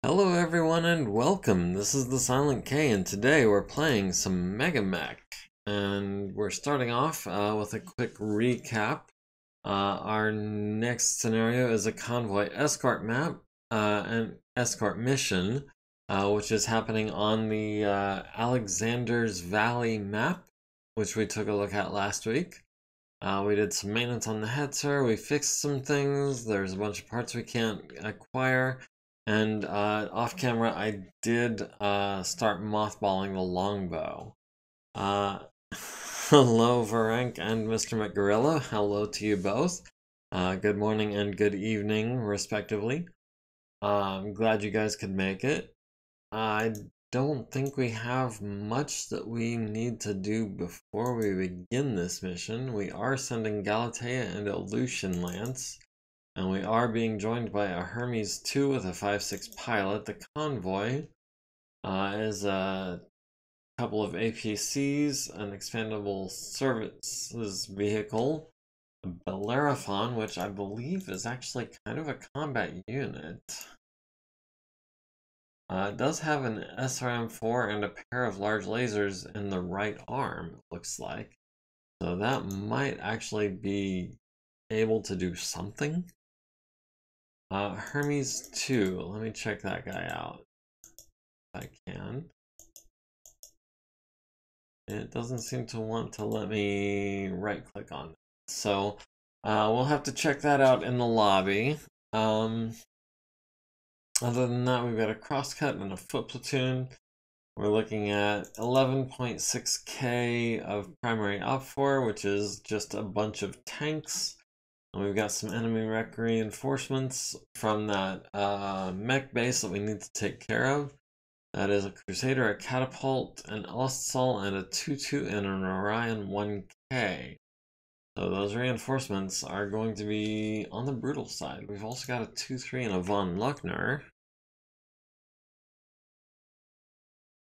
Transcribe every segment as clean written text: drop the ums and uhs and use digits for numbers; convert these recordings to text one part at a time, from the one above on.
Hello everyone and welcome. This is the Silent K and today we're playing some MegaMek. And we're starting off with a quick recap. Our next scenario is a convoy escort map, an escort mission, which is happening on the Alexander's Valley map, which we took a look at last week. We did some maintenance on the hetzer, we fixed some things, there's a bunch of parts we can't acquire, and off camera I did start mothballing the longbow. Hello Varenk and Mr. McGorilla, hello to you both. Good morning and good evening respectively. I'm glad you guys could make it. I don't think we have much that we need to do before we begin this mission. We are sending Galatea and Aleutian Lance, and we are being joined by a Hermes 2 with a 5.6 pilot. The convoy is a couple of APCs, an expandable services vehicle, a Bellerophon, which I believe is actually kind of a combat unit. It does have an SRM-4 and a pair of large lasers in the right arm, it looks like. So that might actually be able to do something. Hermes 2, let me check that guy out if I can. It doesn't seem to want to let me right click on it. So we'll have to check that out in the lobby. Other than that, we've got a crosscut and a foot platoon. We're looking at 11.6k of primary op4, which is just a bunch of tanks. And we've got some enemy mech reinforcements from that mech base that we need to take care of. That is a Crusader, a Catapult, an Ostsol, and a 2-2 and an Orion 1k. So those reinforcements are going to be on the brutal side. We've also got a 2-3 and a Von Luckner.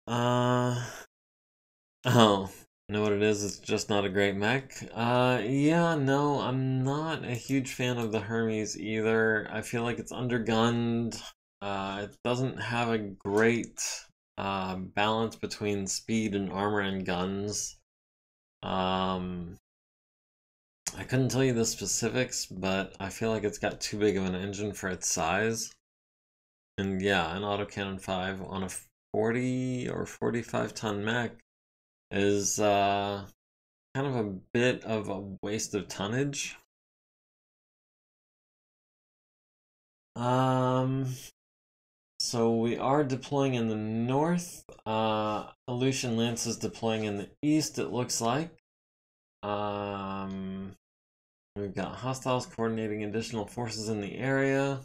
Oh, know what it is? It's just not a great mech. Yeah, no, I'm not a huge fan of the Hermes either. I feel like it's undergunned. It doesn't have a great balance between speed and armor and guns. I couldn't tell you the specifics, but I feel like it's got too big of an engine for its size. And yeah, an autocannon 5 on a 40 or 45 ton mech is kind of a bit of a waste of tonnage. So we are deploying in the north. Aleutian Lance is deploying in the east, it looks like. We've got hostiles coordinating additional forces in the area,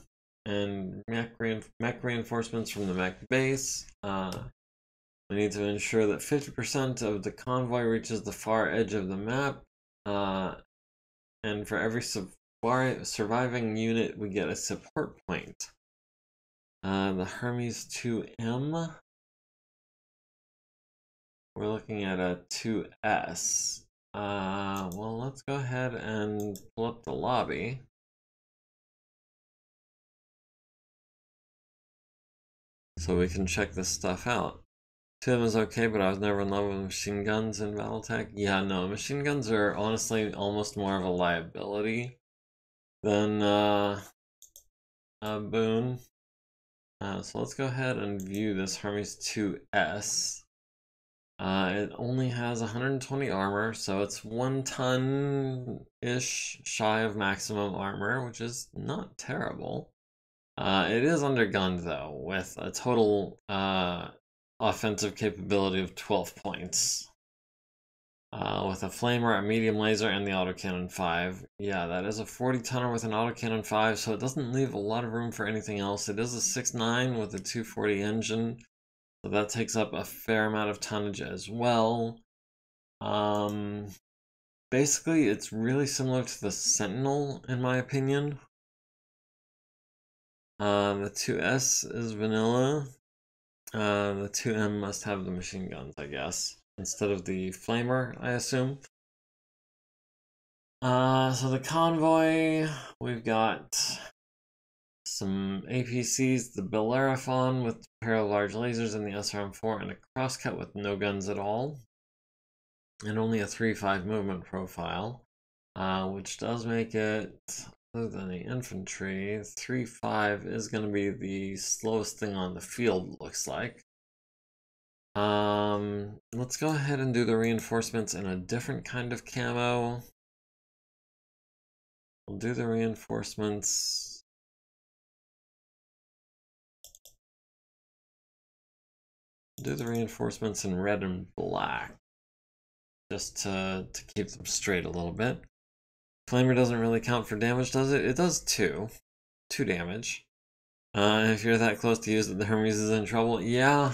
and mech reinforcements from the mech base. We need to ensure that 50% of the convoy reaches the far edge of the map, and for every surviving unit, we get a support point. The Hermes 2M, we're looking at a 2S. Well, let's go ahead and pull up the lobby. So we can check this stuff out. 2M is okay, but I was never in love with machine guns in Battletech. Yeah, no, machine guns are honestly almost more of a liability than a boon. So let's go ahead and view this Hermes 2S. It only has 120 armor, so it's 1 ton-ish shy of maximum armor, which is not terrible. It is undergunned though, with a total offensive capability of 12 points. With a flamer, a medium laser, and the autocannon 5. Yeah, that is a 40-tonner with an autocannon 5, so it doesn't leave a lot of room for anything else. It is a 6.9 with a 240 engine, so that takes up a fair amount of tonnage as well. Basically, it's really similar to the Sentinel, in my opinion. The 2S is vanilla. The 2M must have the machine guns, I guess, instead of the flamer, I assume. So the convoy, we've got some APCs, the Bellerophon with a pair of large lasers and the SRM-4, and a crosscut with no guns at all, and only a 3-5 movement profile, which does make it, other than the infantry, 3-5 is going to be the slowest thing on the field, looks like. Let's go ahead and do the reinforcements in a different kind of camo. We'll do the reinforcements. Do the reinforcements in red and black, just to keep them straight a little bit. Flamer doesn't really count for damage, does it? It does 2 damage. If you're that close to use it, the Hermes is in trouble. Yeah,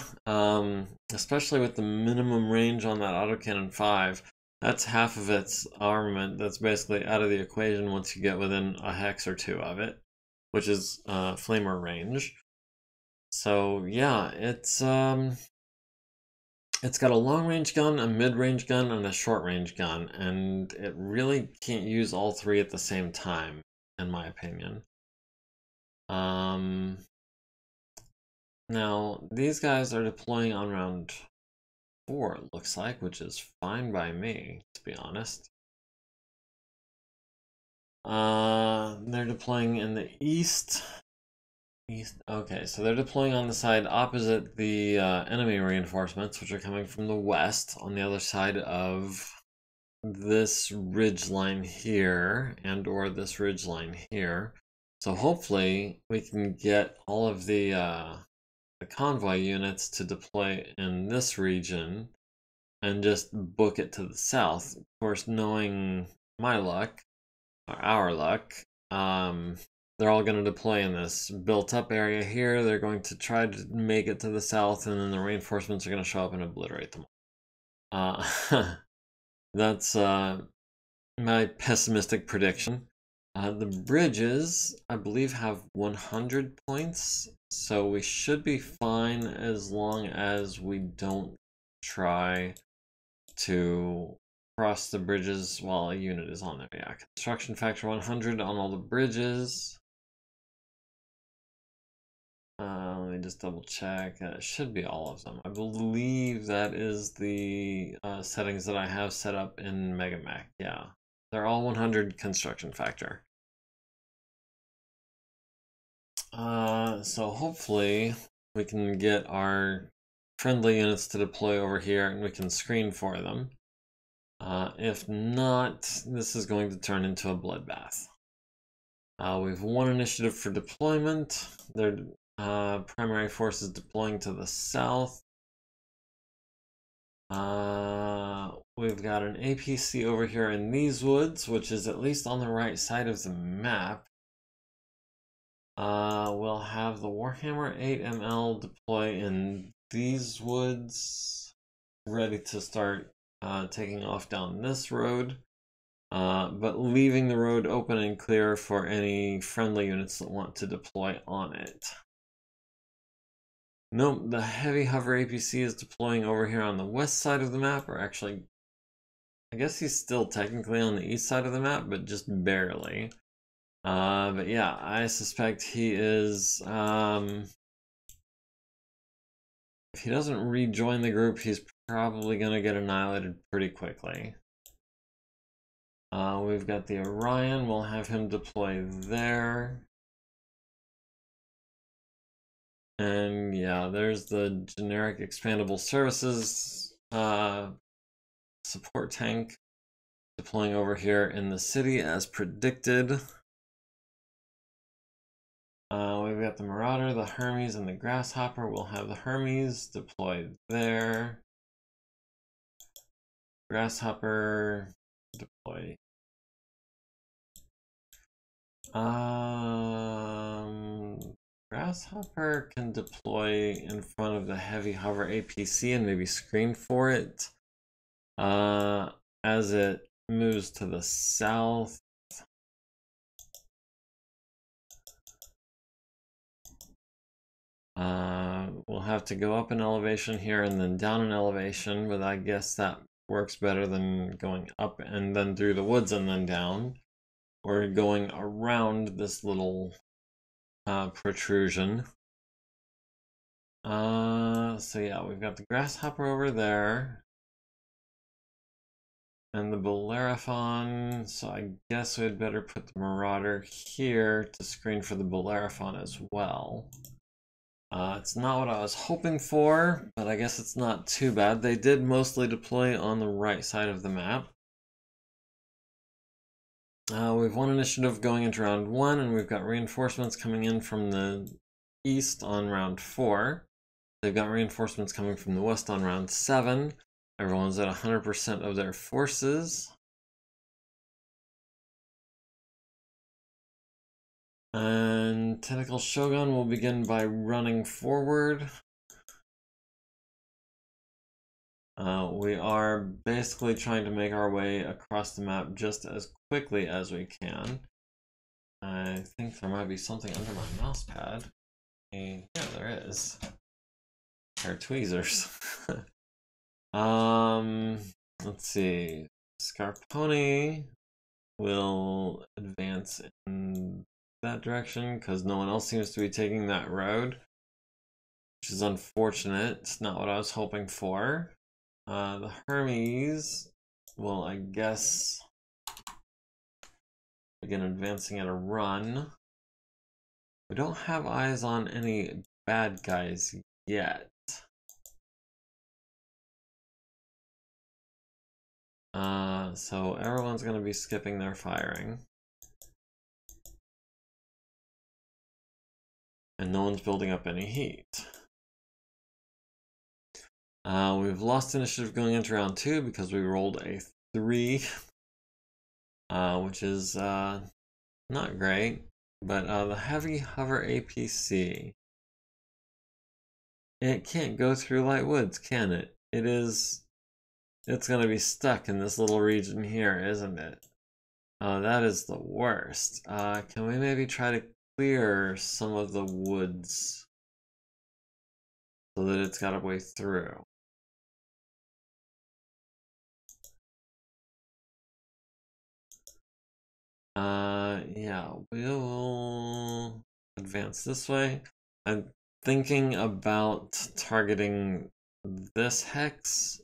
especially with the minimum range on that autocannon 5. That's half of its armament that's basically out of the equation once you get within a hex or 2 of it, which is Flamer range. So yeah, it's got a long-range gun, a mid-range gun, and a short-range gun, and it really can't use all 3 at the same time, in my opinion. Now, these guys are deploying on round 4, it looks like, which is fine by me, to be honest. They're deploying in the east. Okay, so they're deploying on the side opposite the enemy reinforcements, which are coming from the west, on the other side of this ridge line here, and or this ridge line here. So hopefully we can get all of the convoy units to deploy in this region and just book it to the south. Of course, knowing my luck, or our luck, they're all going to deploy in this built-up area here. They're going to try to make it to the south, and then the reinforcements are going to show up and obliterate them. That's my pessimistic prediction. The bridges, I believe, have 100 points, so we should be fine as long as we don't try to cross the bridges while a unit is on there. Yeah, construction factor 100 on all the bridges. Let me just double check. It should be all of them. I believe that is the settings that I have set up in MegaMek. Yeah, they're all 100 construction factor. So hopefully we can get our friendly units to deploy over here and we can screen for them. If not, this is going to turn into a bloodbath. We've 1 initiative for deployment. Their primary force is deploying to the south. We've got an APC over here in these woods, which is at least on the right side of the map. We'll have the Warhammer 8ML deploy in these woods, ready to start taking off down this road, but leaving the road open and clear for any friendly units that want to deploy on it. Nope, the heavy hover APC is deploying over here on the west side of the map, or actually, I guess he's still technically on the east side of the map, but just barely. But yeah, I suspect he is, if he doesn't rejoin the group, he's probably going to get annihilated pretty quickly. We've got the Orion, we'll have him deploy there. And yeah, there's the generic expandable services support tank deploying over here in the city as predicted. We've got the Marauder, the Hermes, and the Grasshopper. We'll have the Hermes deployed there. Grasshopper deploy. Grasshopper can deploy in front of the heavy hover APC and maybe screen for it as it moves to the south. We'll have to go up an elevation here and then down an elevation, but I guess that works better than going up and then through the woods and then down. We're going around this little protrusion. So yeah, we've got the grasshopper over there. And the Bellerophon, so I guess we'd better put the Marauder here to screen for the Bellerophon as well. It's not what I was hoping for, but I guess it's not too bad. They did mostly deploy on the right side of the map. We've one initiative going into round 1, and we've got reinforcements coming in from the east on round 4. They've got reinforcements coming from the west on round 7. Everyone's at 100% of their forces. And Tentacle Shogun will begin by running forward. We are basically trying to make our way across the map just as quickly as we can. I think there might be something under my mouse pad. Yeah, there is. Pair of tweezers. Let's see. Scarponi will advance in that direction because no one else seems to be taking that road, which is unfortunate. It's not what I was hoping for. The Hermes will, I guess, begin advancing at a run. We don't have eyes on any bad guys yet. So everyone's going to be skipping their firing. And no one's building up any heat. We've lost initiative going into round 2 because we rolled a 3, which is not great. But the heavy hover APC, it can't go through light woods, can it? It's going to be stuck in this little region here, isn't it? That is the worst. Can we maybe try to clear some of the woods so that it's got a way through? Yeah, we'll advance this way. I'm thinking about targeting this hex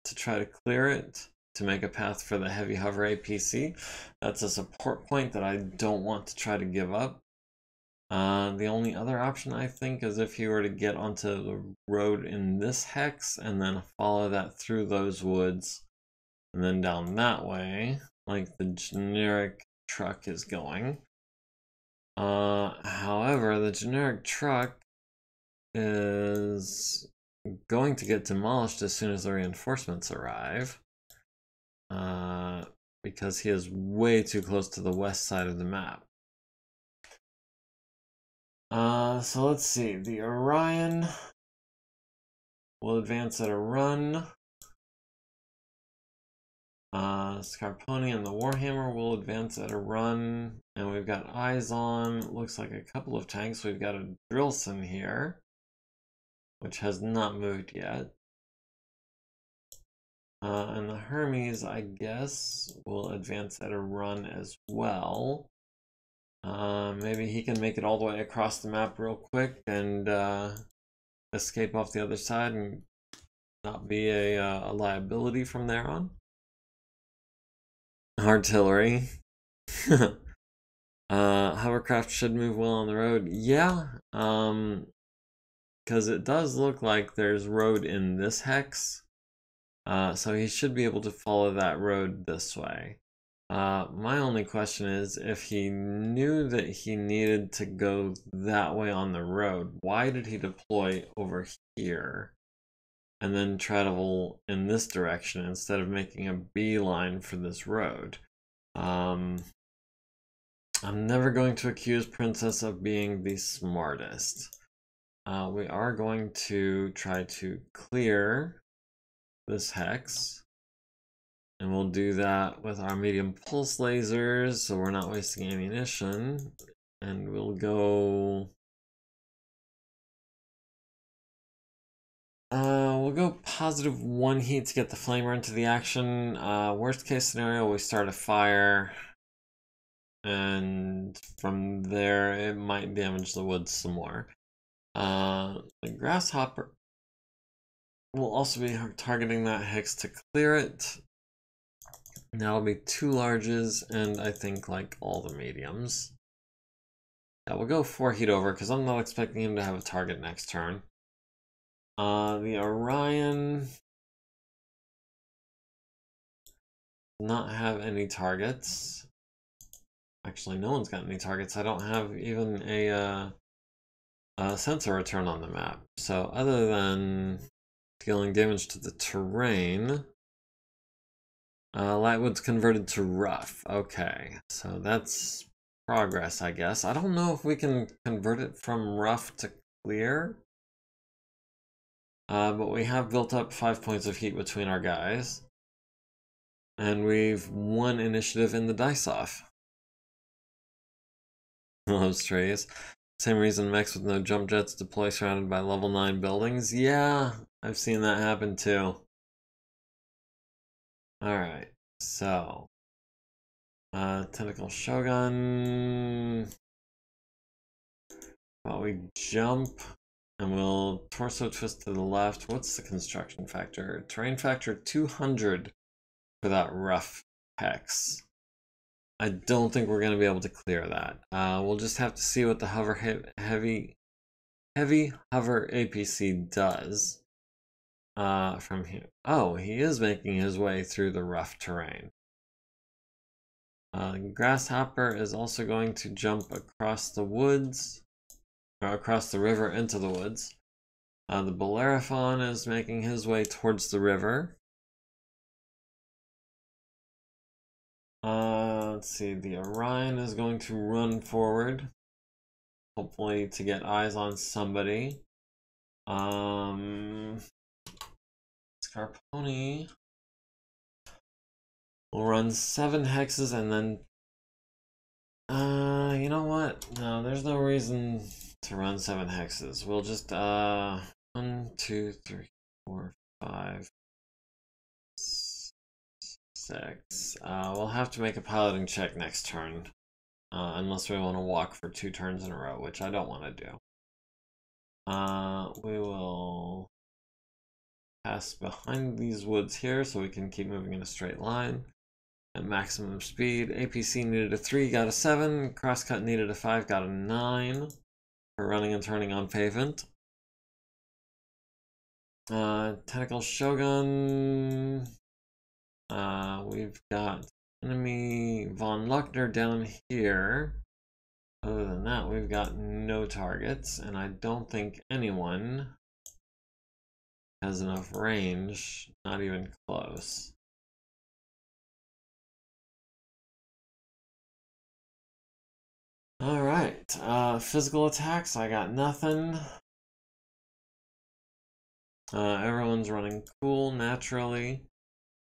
to try to clear it, to make a path for the heavy hover APC. That's a support point that I don't want to try to give up. The only other option I think is if you were to get onto the road in this hex and then follow that through those woods and then down that way, like the generic truck is going. However, the generic truck is going to get demolished as soon as the reinforcements arrive. Because he is way too close to the west side of the map. So let's see. The Orion will advance at a run. Scarponi and the Warhammer will advance at a run. And we've got eyes on, looks like a couple of tanks. We've got a Drillson here, which has not moved yet. And the Hermes, I guess, will advance at a run as well. Maybe he can make it all the way across the map real quick and escape off the other side and not be a liability from there on. Artillery. Hovercraft should move well on the road. Yeah, because it does look like there's road in this hex. So he should be able to follow that road this way. My only question is, if he knew that he needed to go that way on the road, why did he deploy over here and then travel in this direction instead of making a beeline for this road? I'm never going to accuse Princess of being the smartest. We are going to try to clear this hex. And we'll do that with our medium pulse lasers, so we're not wasting ammunition. And we'll go... we'll go +1 heat to get the flamer into the action. Worst case scenario, we start a fire. and from there it might damage the woods some more. The grasshopper will also be targeting that hex to clear it. That'll be 2 larges and I think like all the mediums. Yeah, we'll go 4 heat over because I'm not expecting him to have a target next turn. The Orion not have any targets. Actually, no one's got any targets. I don't have even a sensor return on the map. So other than dealing damage to the terrain, Lightwood's converted to rough. Okay, so that's progress, I guess. I don't know if we can convert it from rough to clear. But we have built up 5 points of heat between our guys. And we've won initiative in the dice-off. Love strays. Same reason mechs with no jump jets deploy surrounded by level 9 buildings. Yeah, I've seen that happen too. Alright, so Tentacle Shogun. Well, we jump and we'll torso twist to the left. What's the construction factor? Terrain factor 200 for that rough hex. I don't think we're going to be able to clear that. We'll just have to see what the heavy hover APC does from here. Oh, he is making his way through the rough terrain. Grasshopper is also going to jump across the woods, or across the river into the woods. The Bellerophon is making his way towards the river. Let's see, the Orion is going to run forward, hopefully to get eyes on somebody. Scarponi will run 7 hexes and then you know what? No, there's no reason to run 7 hexes. We'll just 1, 2, 3, 4, 5, 6. We'll have to make a piloting check next turn. Unless we want to walk for 2 turns in a row, which I don't want to do. We will pass behind these woods here so we can keep moving in a straight line at maximum speed. APC needed a 3, got a 7. Crosscut needed a 5, got a 9 for running and turning on pavement. Tentacle Shogun. We've got enemy Von Luckner down here. Other than that, we've got no targets, and I don't think anyone has enough range, not even close. Alright, physical attacks, I got nothing. Everyone's running cool, naturally.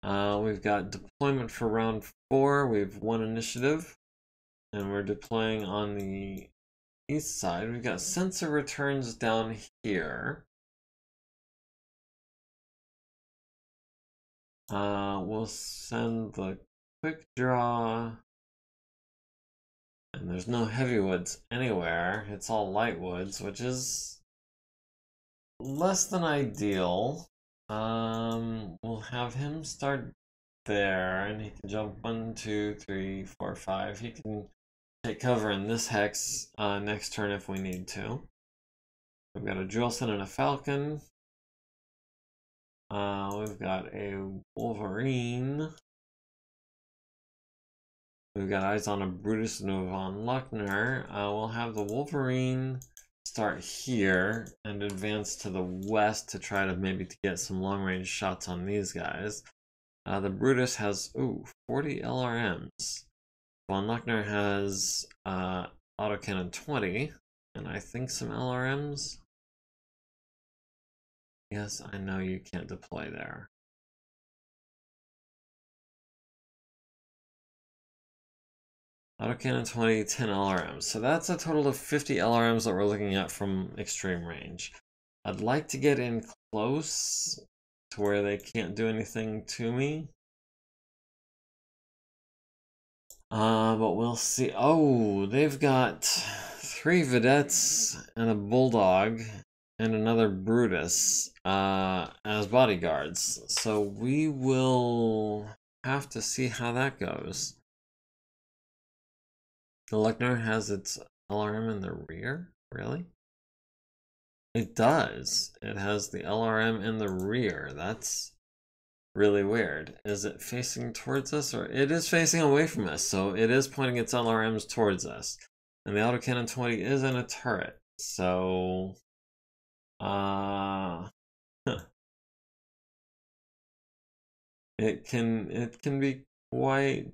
We've got deployment for round 4, we've won initiative. And we're deploying on the east side. We've got sensor returns down here. We'll send the quick draw. And there's no heavy woods anywhere. It's all light woods, which is less than ideal. We'll have him start there, and he can jump 1, 2, 3, 4, 5. He can take cover in this hex next turn if we need to. We've got a Drillson and a Falcon. We've got a Wolverine. We've got eyes on a Brutus and a Von Luckner. We'll have the Wolverine start here and advance to the west to try to maybe get some long-range shots on these guys. The Brutus has 40 LRMs. Von Luckner has autocannon 20, and I think some LRMs. Yes, I know you can't deploy there. Autocannon 20, 10 LRMs. So that's a total of 50 LRMs that we're looking at from extreme range. I'd like to get in close to where they can't do anything to me. But we'll see. Oh, they've got 3 vedettes and a bulldog and another Brutus as bodyguards. So we will have to see how that goes. The Luckner has its LRM in the rear? Really? It does. It has the LRM in the rear. That's really weird. Is it facing towards us, or it is facing away from us? So it is pointing its LRMs towards us. And the autocannon 20 is in a turret. So it can be quite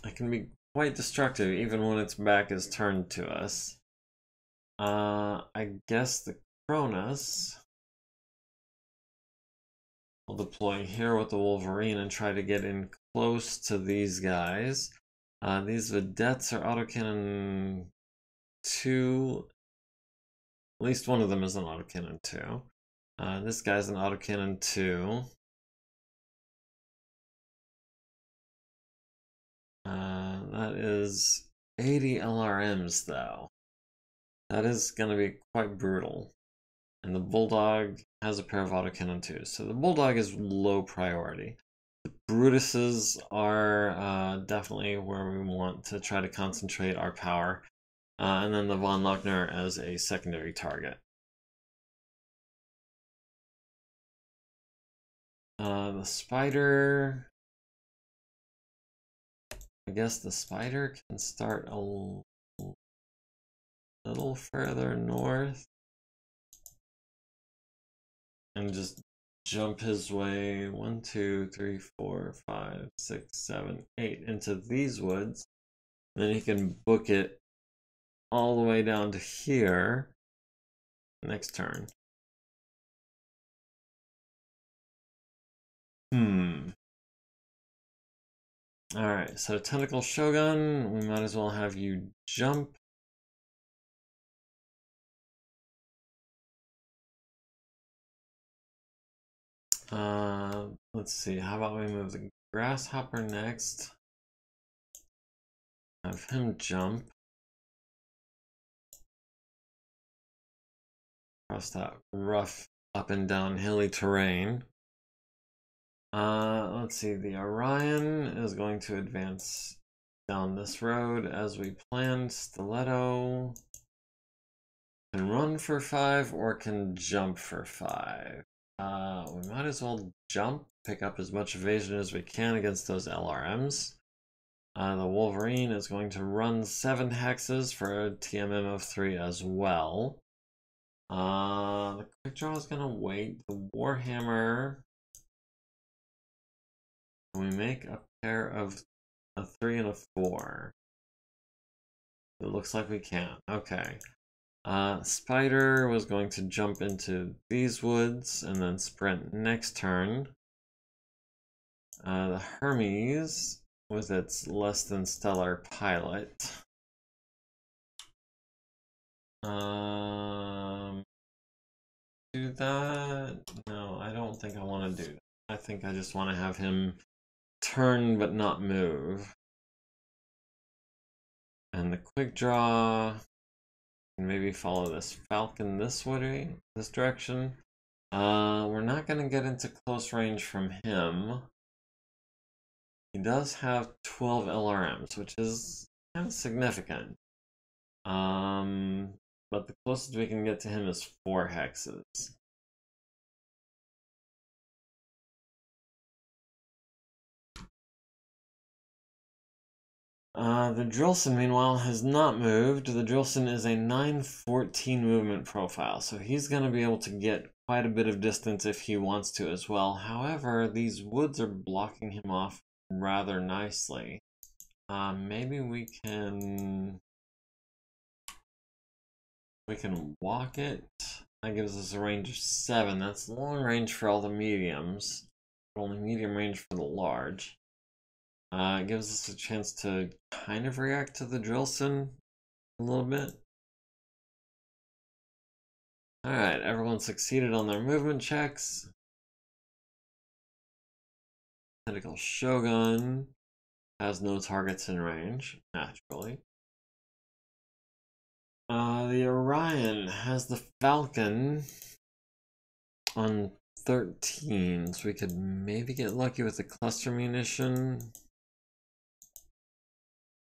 it can be quite destructive even when its back is turned to us. I guess the Cronus will deploy here with the Wolverine and try to get in close to these guys. These vedettes are autocannon 2. At least one of them is an autocannon 2. This guy's an autocannon 2. That is 80 LRMs though. That is going to be quite brutal. And the Bulldog has a pair of autocannon 2s. So the Bulldog is low priority. The Brutuses are definitely where we want to try to concentrate our power. And then the Von Lochner as a secondary target. The Spider... I guess the Spider can start a little further north. And just jump his way 1, 2, 3, 4, 5, 6, 7, 8 into these woods. Then he can book it all the way down to here next turn. Alright, so Tentacle Shogun, we might as well have you jump. Let's see, how about we move the Grasshopper next? Have him jump across that rough up and down hilly terrain. Let's see, the Orion is going to advance down this road as we planned. Stiletto can run for 5 or can jump for 5. We might as well jump, pick up as much evasion as we can against those LRMs. The Wolverine is going to run 7 hexes for a TMM of 3 as well. The Quick Draw is going to wait. The Warhammer... Can we make a pair of a 3 and a 4? It looks like we can. Okay. Spider was going to jump into these woods and then sprint next turn. The Hermes, with its less than stellar pilot. Do that? No, I don't think I want to do that. I think I just want to have him turn but not move. And the Quick Draw can maybe follow this Falcon this way, this direction. We're not going to get into close range from him. He does have 12 LRMs, which is kind of significant. But the closest we can get to him is 4 hexes. The Drillson, meanwhile, has not moved. The Drillson is a 914 movement profile, so he's going to be able to get quite a bit of distance if he wants to as well. However, these woods are blocking him off rather nicely. Maybe we can walk it. That gives us a range of 7. That's long range for all the mediums, but only medium range for the large. It gives us a chance to kind of react to the Drillson a little bit. Alright, everyone succeeded on their movement checks. Tentacle Shogun has no targets in range, naturally. The Orion has the Falcon on 13, so we could maybe get lucky with the cluster munition.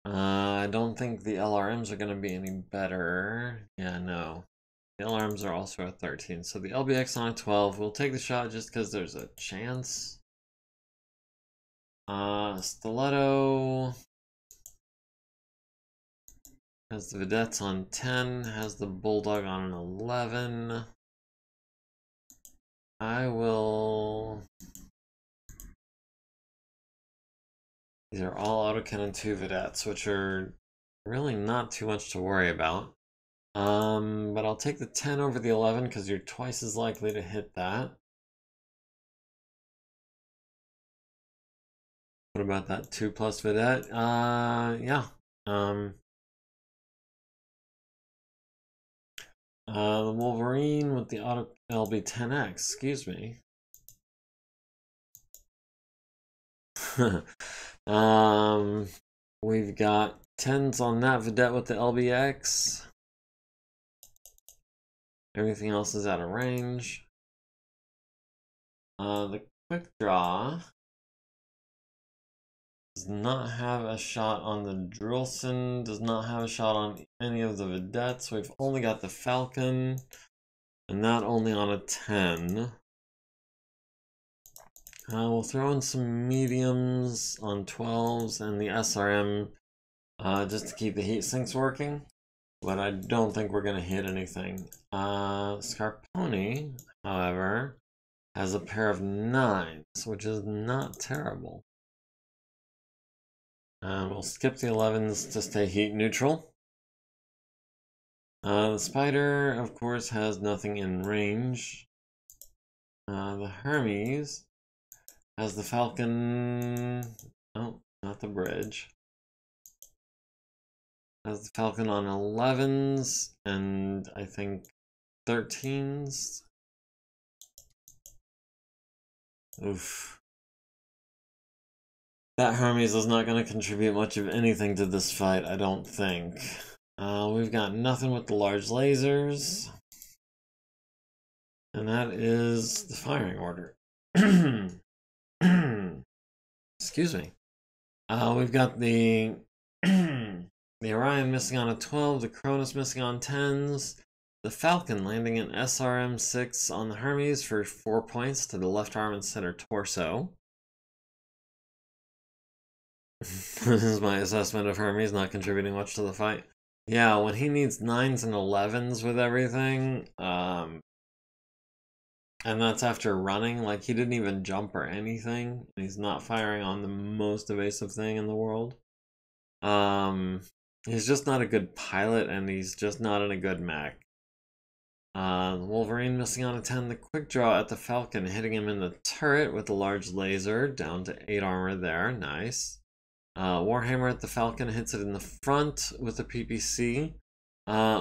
I don't think the LRMs are going to be any better. Yeah, no. The LRMs are also at 13, so the LBX on a 12. We'll take the shot just because there's a chance. Stiletto has the Vedettes on 10, has the Bulldog on an 11. I will... These are all autocannon 2 Vedettes, which are really not too much to worry about. But I'll take the 10 over the 11 because you're twice as likely to hit that. What about that 2+ Vedette? Yeah. The Wolverine with the auto LB10X, excuse me. We've got 10s on that Vedette with the LBX. Everything else is out of range. The quick draw does not have a shot on the Drillson, does not have a shot on any of the Vedettes. We've only got the Falcon, and that only on a 10. We'll throw in some mediums on 12s and the SRM just to keep the heat sinks working. But I don't think we're going to hit anything. Scarponi, however, has a pair of 9s, which is not terrible. We'll skip the 11s to stay heat neutral. The Spider, of course, has nothing in range. The Hermes has the Falcon... Oh, not the bridge. Has the Falcon on 11s and I think 13s. Oof. That Hermes is not going to contribute much of anything to this fight, I don't think. We've got nothing with the large lasers. And that is the firing order. Excuse me. We've got the the Orion missing on a 12, the Cronus missing on 10s, the Falcon landing an SRM-6 on the Hermes for 4 points to the left arm and center torso. This is my assessment of Hermes not contributing much to the fight. Yeah, when he needs 9s and 11s with everything, and that's after running, like he didn't even jump or anything, and he's not firing on the most evasive thing in the world. He's just not a good pilot, and he's just not in a good mech. The Wolverine missing on a 10, the quick draw at the Falcon, hitting him in the turret with the large laser, down to 8 armor there, nice. Warhammer at the Falcon hits it in the front with the PPC,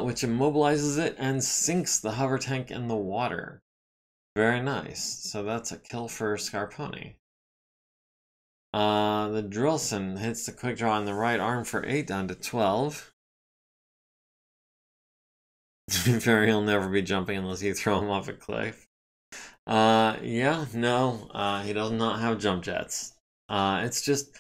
which immobilizes it and sinks the hover tank in the water. Very nice. So that's a kill for Scarponi. The Drillson hits the quick draw on the right arm for 8 down to 12. To be fair, he'll never be jumping unless you throw him off a cliff. Yeah, no, he does not have jump jets. It's just,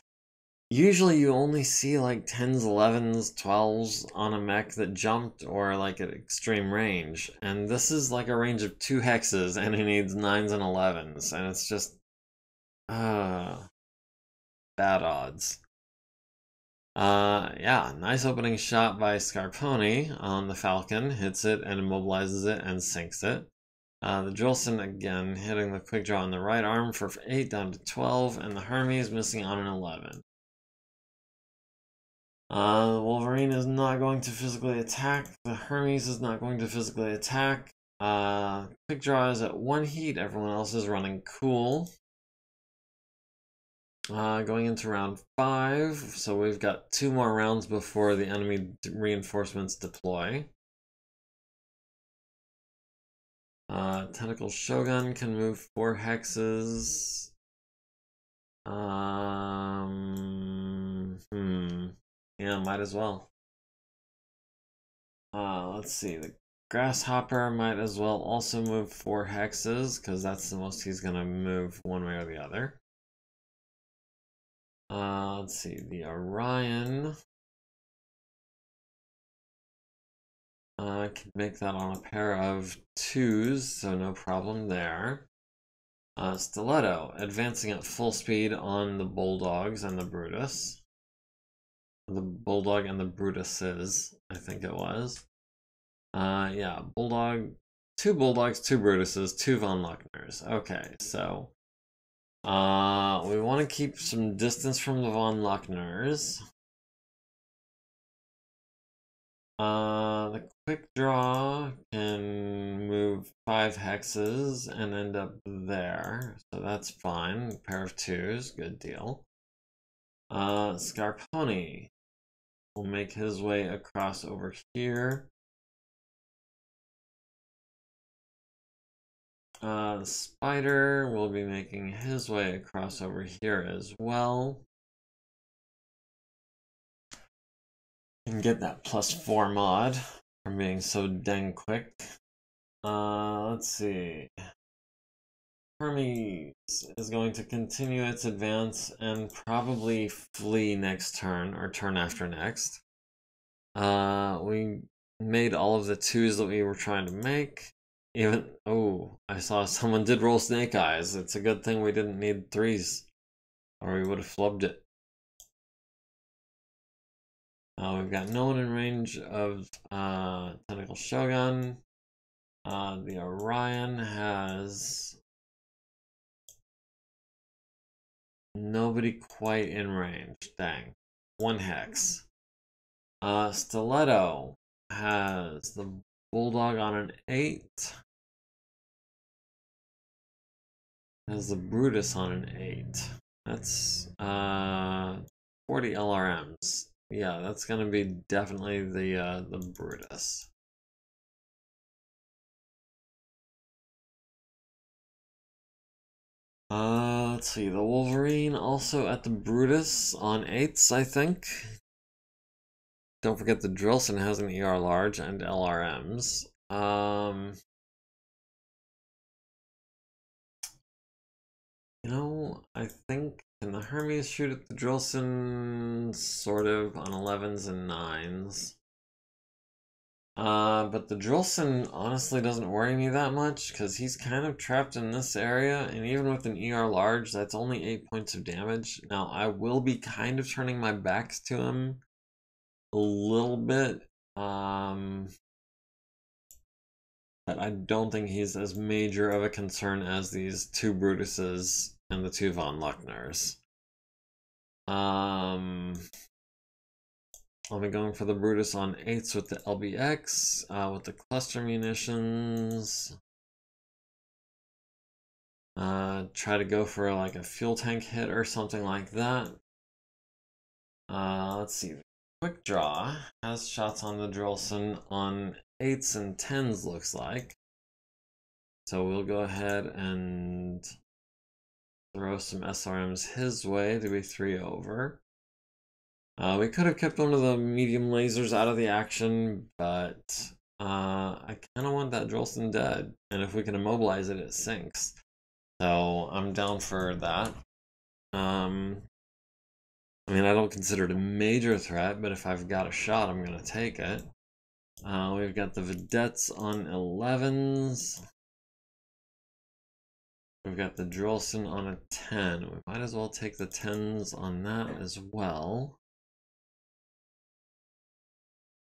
usually you only see like 10s, 11s, 12s on a mech that jumped or like at extreme range. And this is like a range of 2 hexes and he needs 9s and 11s. And it's just, bad odds. Yeah, nice opening shot by Scarponi on the Falcon. Hits it and immobilizes it and sinks it. The Drillson again hitting the quick draw on the right arm for 8 down to 12. And the Hermes missing on an 11. The Wolverine is not going to physically attack. The Hermes is not going to physically attack. Quick draw is at 1 heat. Everyone else is running cool. Going into round 5, so we've got 2 more rounds before the enemy reinforcements deploy. Tentacle Shogun can move 4 hexes. Yeah, might as well. Let's see. The grasshopper might as well also move 4 hexes, because that's the most he's gonna move one way or the other. Let's see. The Orion can make that on a pair of 2s, so no problem there. Stiletto, advancing at full speed on the Bulldogs and the Brutus. The Bulldog and the Brutuses, I think it was. Yeah, Bulldog, 2 Bulldogs, 2 Brutuses, 2 Von Luckners. Okay, so we want to keep some distance from the Von Luckners. The quick draw can move 5 hexes and end up there, so that's fine. Pair of 2s, good deal. Scarponi will make his way across over here. The spider will be making his way across over here as well. And get that +4 mod from being so dang quick. Let's see. Hermes is going to continue its advance and probably flee next turn, or turn after next. We made all of the 2s that we were trying to make. Even, oh, I saw someone did roll snake eyes. It's a good thing we didn't need 3s, or we would have flubbed it. We've got no one in range of Tentacle Shogun. The Orion has nobody quite in range. Dang. 1 hex. Stiletto has the Bulldog on an 8. Has the Brutus on an 8. That's 40 LRMs. Yeah, that's gonna be definitely the Brutus. Let's see, the Wolverine also at the Brutus on 8s, I think. Don't forget the Drillson has an ER large and LRMs. You know, I think, can the Hermes shoot at the Drillson sort of on 11s and 9s? But the Drillson honestly doesn't worry me that much, because he's kind of trapped in this area, and even with an ER large, that's only 8 points of damage. Now, I will be kind of turning my backs to him a little bit, but I don't think he's as major of a concern as these 2 Brutuses and the 2 Von Luckners. I'll be going for the Brutus on 8s with the LBX, with the cluster munitions. Try to go for like a fuel tank hit or something like that. Let's see. Quick draw has shots on the Drillson on 8s and 10s, looks like. So we'll go ahead and throw some SRMs his way to be 3 over. We could have kept one of the medium lasers out of the action, but I kind of want that Drillson dead. And if we can immobilize it, it sinks. So I'm down for that. I mean, I don't consider it a major threat, but if I've got a shot, I'm going to take it. We've got the Vedettes on 11s. We've got the Drillson on a 10. We might as well take the 10s on that as well.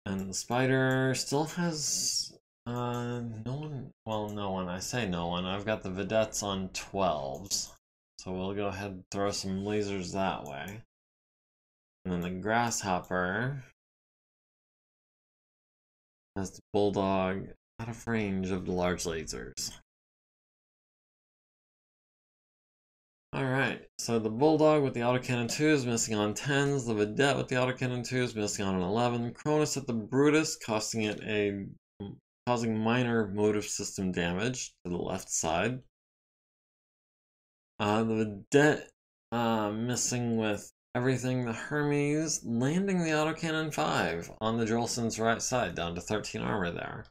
And the spider still has no one. Well, no one. I say no one. I've got the Vedettes on 12s. So we'll go ahead and throw some lasers that way. And then the grasshopper has the Bulldog out of range of the large lasers. Alright, so the Bulldog with the autocannon 2 is missing on 10s, the Vedette with the autocannon 2 is missing on an 11, Cronus at the Brutus causing minor motive system damage to the left side. The Vedette missing with everything. The Hermes landing the autocannon 5 on the Jolson's right side, down to 13 armor there.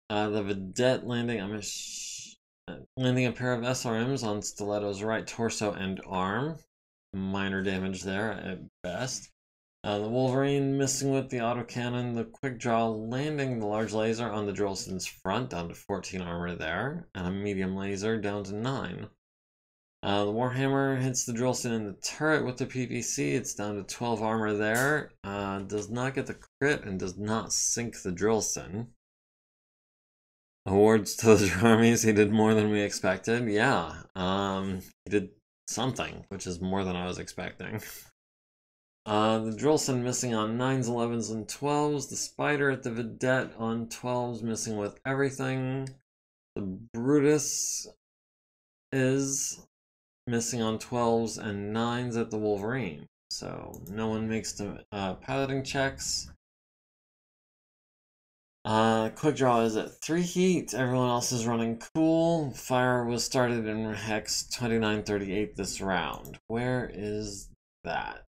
The Vedette landing, landing a pair of SRMs on Stiletto's right torso and arm. Minor damage there at best. The Wolverine missing with the autocannon. The Quick Draw landing the large laser on the Jolson's front, down to 14 armor there. And a medium laser down to 9. The Warhammer hits the Jolson in the turret with the PVC. It's down to 12 armor there. Does not get the crit and does not sink the Jolson. Awards to the Hermes. He did more than we expected. Yeah, he did something, which is more than I was expecting. The Jolson missing on 9s, 11s, and 12s. The Spider at the Vedette on 12s, missing with everything. The Brutus is missing on 12s and 9s at the Wolverine. So no one makes the piloting checks. Quick Draw is at 3 heat. Everyone else is running cool. Fire was started in Hex 2938 this round. Where is that?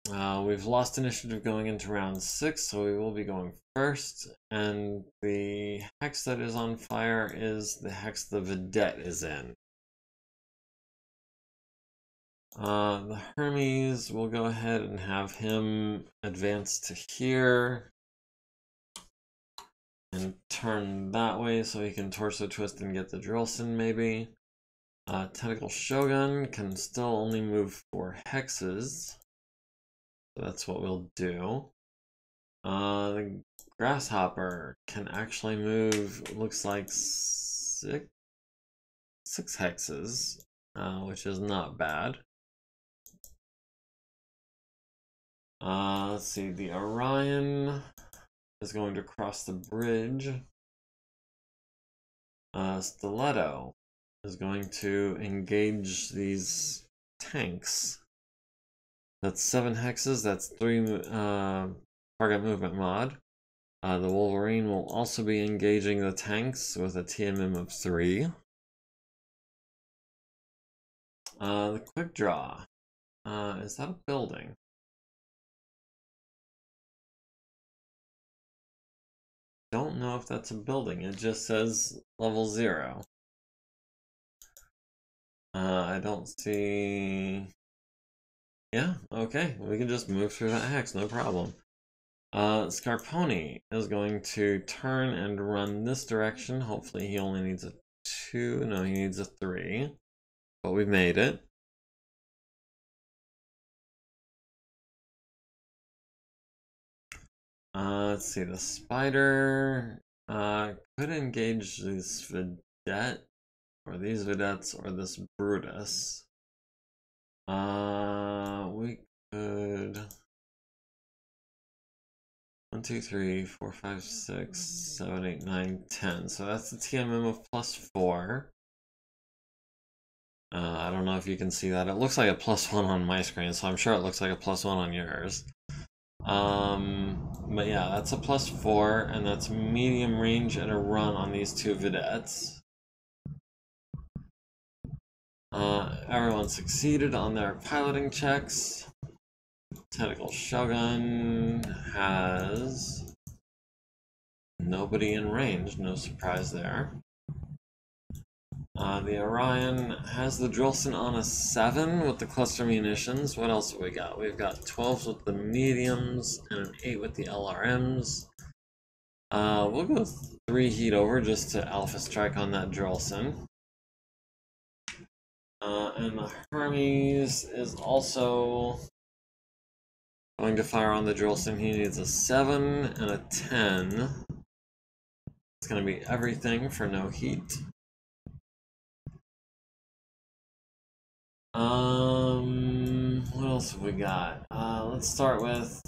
We've lost initiative going into round 6, so we will be going first. And the Hex that is on fire is the Hex the Vedette is in. The Hermes, will go ahead and have him advance to here and turn that way so he can torso twist and get the Jolson maybe. Tentacle Shogun can still only move 4 hexes, so that's what we'll do. The Grasshopper can actually move, looks like 6 hexes, which is not bad. Let's see, the Orion is going to cross the bridge. Stiletto is going to engage these tanks. That's 7 hexes, that's 3 target movement mod. The Wolverine will also be engaging the tanks with a TMM of 3. The Quick Draw. Is that a building? Don't know if that's a building. It just says level 0. I don't see... Yeah, okay. We can just move through that hex, no problem. Scarponi is going to turn and run this direction. Hopefully he only needs a 2. No, he needs a 3. But we made it. Let's see, the Spider could engage this Vedette, or these Vedettes, or this Brutus. We could 1, 2, 3, 4, 5, 6, 7, 8, 9, 10. So that's the TMM of +4. I don't know if you can see that. It looks like a +1 on my screen, so I'm sure it looks like a +1 on yours. But yeah, that's a +4, and that's medium range and a run on these 2 Vedettes. Everyone succeeded on their piloting checks. Tentacle Shogun has nobody in range, no surprise there. The Orion has the Jolson on a 7 with the cluster munitions. What else have we got? We've got 12s with the mediums and an 8 with the LRMs. We'll go 3 heat over just to alpha strike on that Jolson. And the Hermes is also going to fire on the Jolson. He needs a 7 and a 10. It's going to be everything for no heat. What else have we got? Let's start with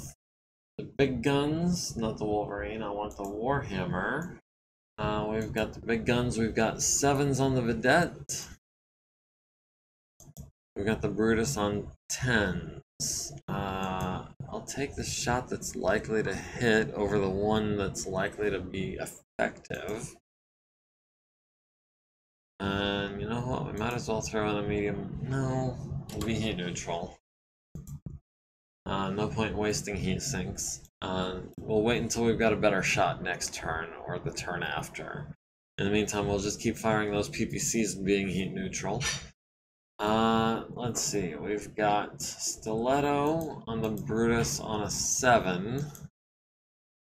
the big guns, not the Wolverine. I want the Warhammer. We've got the big guns. We've got 7s on the Vedette. We've got the Brutus on 10s. I'll take the shot that's likely to hit over the one that's likely to be effective. And you know what? We might as well throw in a medium. No, we'll be heat neutral. No point wasting heat sinks. We'll wait until we've got a better shot next turn or the turn after. In the meantime, we'll just keep firing those PPCs and being heat neutral. Let's see. We've got Stiletto on the Brutus on a 7.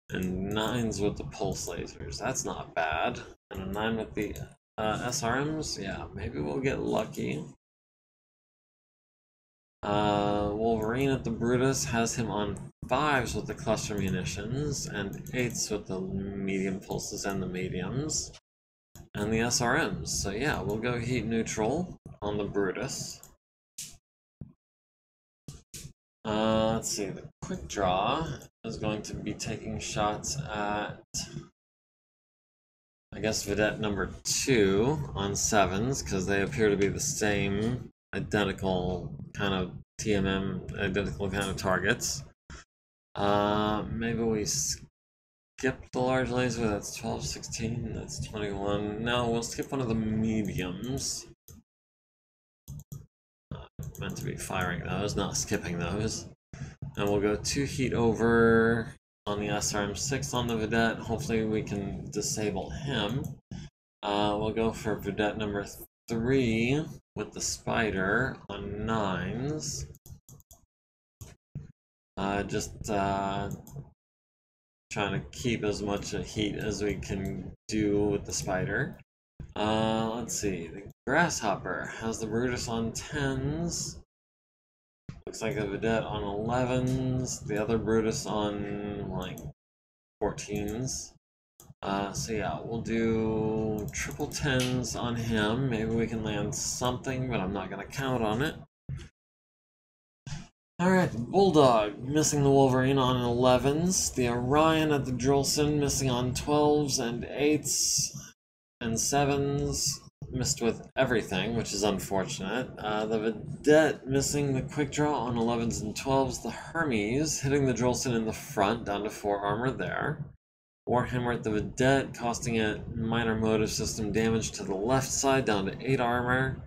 And 9s with the pulse lasers. That's not bad. And a 9 with the SRMs. Yeah, maybe we'll get lucky. Wolverine at the Brutus has him on 5s with the cluster munitions and 8s with the medium pulses and the mediums. And the SRMs. So yeah, we'll go heat neutral on the Brutus. Let's see, the quick draw is going to be taking shots at, I guess, Vedette number 2 on 7s, because they appear to be the same identical kind of TMM, identical kind of targets. Maybe we skip the large laser, that's 12, 16, that's 21. No, we'll skip one of the mediums. Meant to be firing those, not skipping those. And we'll go 2 heat over on the SRM6 on the Vedette. Hopefully we can disable him. We'll go for Vedette number 3 with the Spider on 9s. Just trying to keep as much heat as we can do with the Spider. Let's see, the Grasshopper has the Brutus on 10s. Looks like a Vedette on 11s, the other Brutus on like 14s. So yeah, we'll do triple 10s on him. Maybe we can land something, but I'm not gonna count on it. Alright, the Bulldog missing the Wolverine on 11s, the Orion at the Drillson missing on 12s and 8s and 7s. Missed with everything, which is unfortunate. The Vedette missing the quick draw on 11s and 12s. The Hermes hitting the Drillson in the front, down to 4 armor there. Warhammer at the Vedette, costing it minor motive system damage to the left side, down to 8 armor.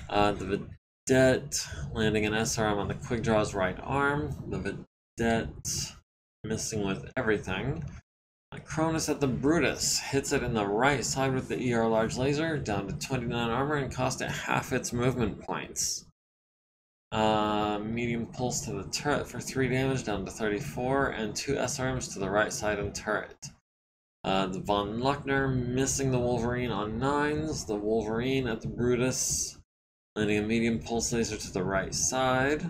The Vedette landing an SRM on the quick draw's right arm. The Vedette missing with everything. Cronus at the Brutus hits it in the right side with the ER large laser, down to 29 armor and cost it half its movement points. Medium pulse to the turret for 3 damage, down to 34, and 2 SRMs to the right side and turret. The Von Luckner missing the Wolverine on 9s, the Wolverine at the Brutus landing a medium pulse laser to the right side.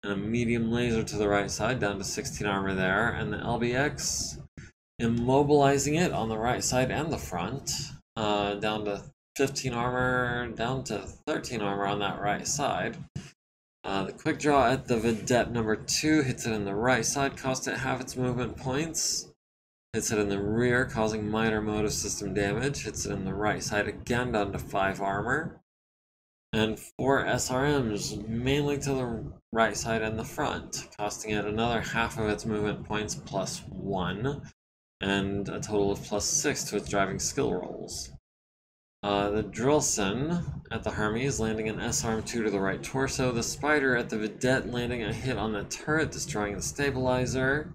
And a medium laser to the right side, down to 16 armor there, and the LBX immobilizing it on the right side and the front, down to 15 armor, down to 13 armor on that right side. The quick draw at the Vedette number 2 hits it in the right side, cost it half its movement points. Hits it in the rear, causing minor motive system damage. Hits it in the right side again, down to 5 armor. And 4 SRMs, mainly to the right side and the front, costing it another half of its movement points plus 1, and a total of plus 6 to its driving skill rolls. The Drillson at the Hermes landing an SRM 2 to the right torso, the Spider at the Vedette landing a hit on the turret, destroying the stabilizer.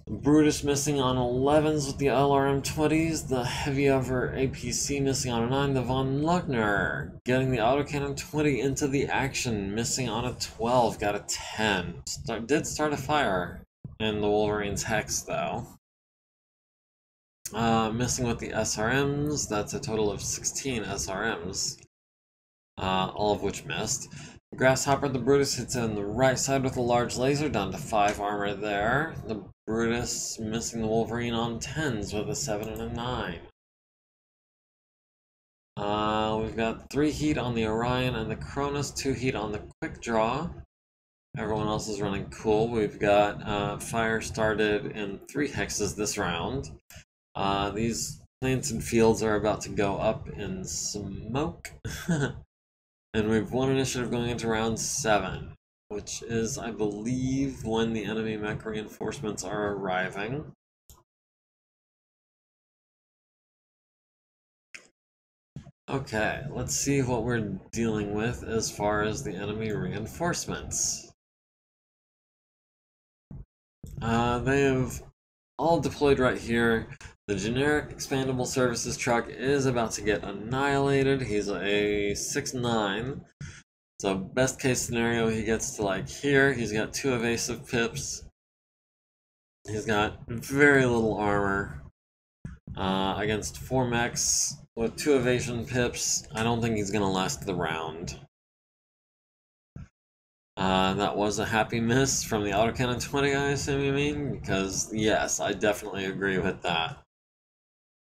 Brutus missing on 11s with the LRM 20s, the Heavy Over APC missing on a 9, the Von Luckner getting the autocannon 20 into the action, missing on a 12, got a 10. Did start a fire in the Wolverine's Hex though. Missing with the SRMs, that's a total of 16 SRMs, all of which missed. Grasshopper the Brutus hits it on the right side with a large laser, down to 5 armor there. The Brutus missing the Wolverine on 10s with a 7 and a 9. We've got 3 heat on the Orion and the Cronus, 2 heat on the quick draw. Everyone else is running cool. We've got fire started in 3 hexes this round. These plants and fields are about to go up in smoke. And we've 1 initiative going into round 7, which is, I believe, when the enemy mech reinforcements are arriving. Okay, let's see what we're dealing with as far as the enemy reinforcements. They've all deployed right here. The generic expandable services truck is about to get annihilated. He's a 6'9". So best case scenario, he gets to like here. He's got 2 evasive pips. He's got very little armor. Against 4 mechs with 2 evasion pips, I don't think he's gonna last the round. That was a happy miss from the autocannon 20, I assume you mean? Because, yes, I definitely agree with that.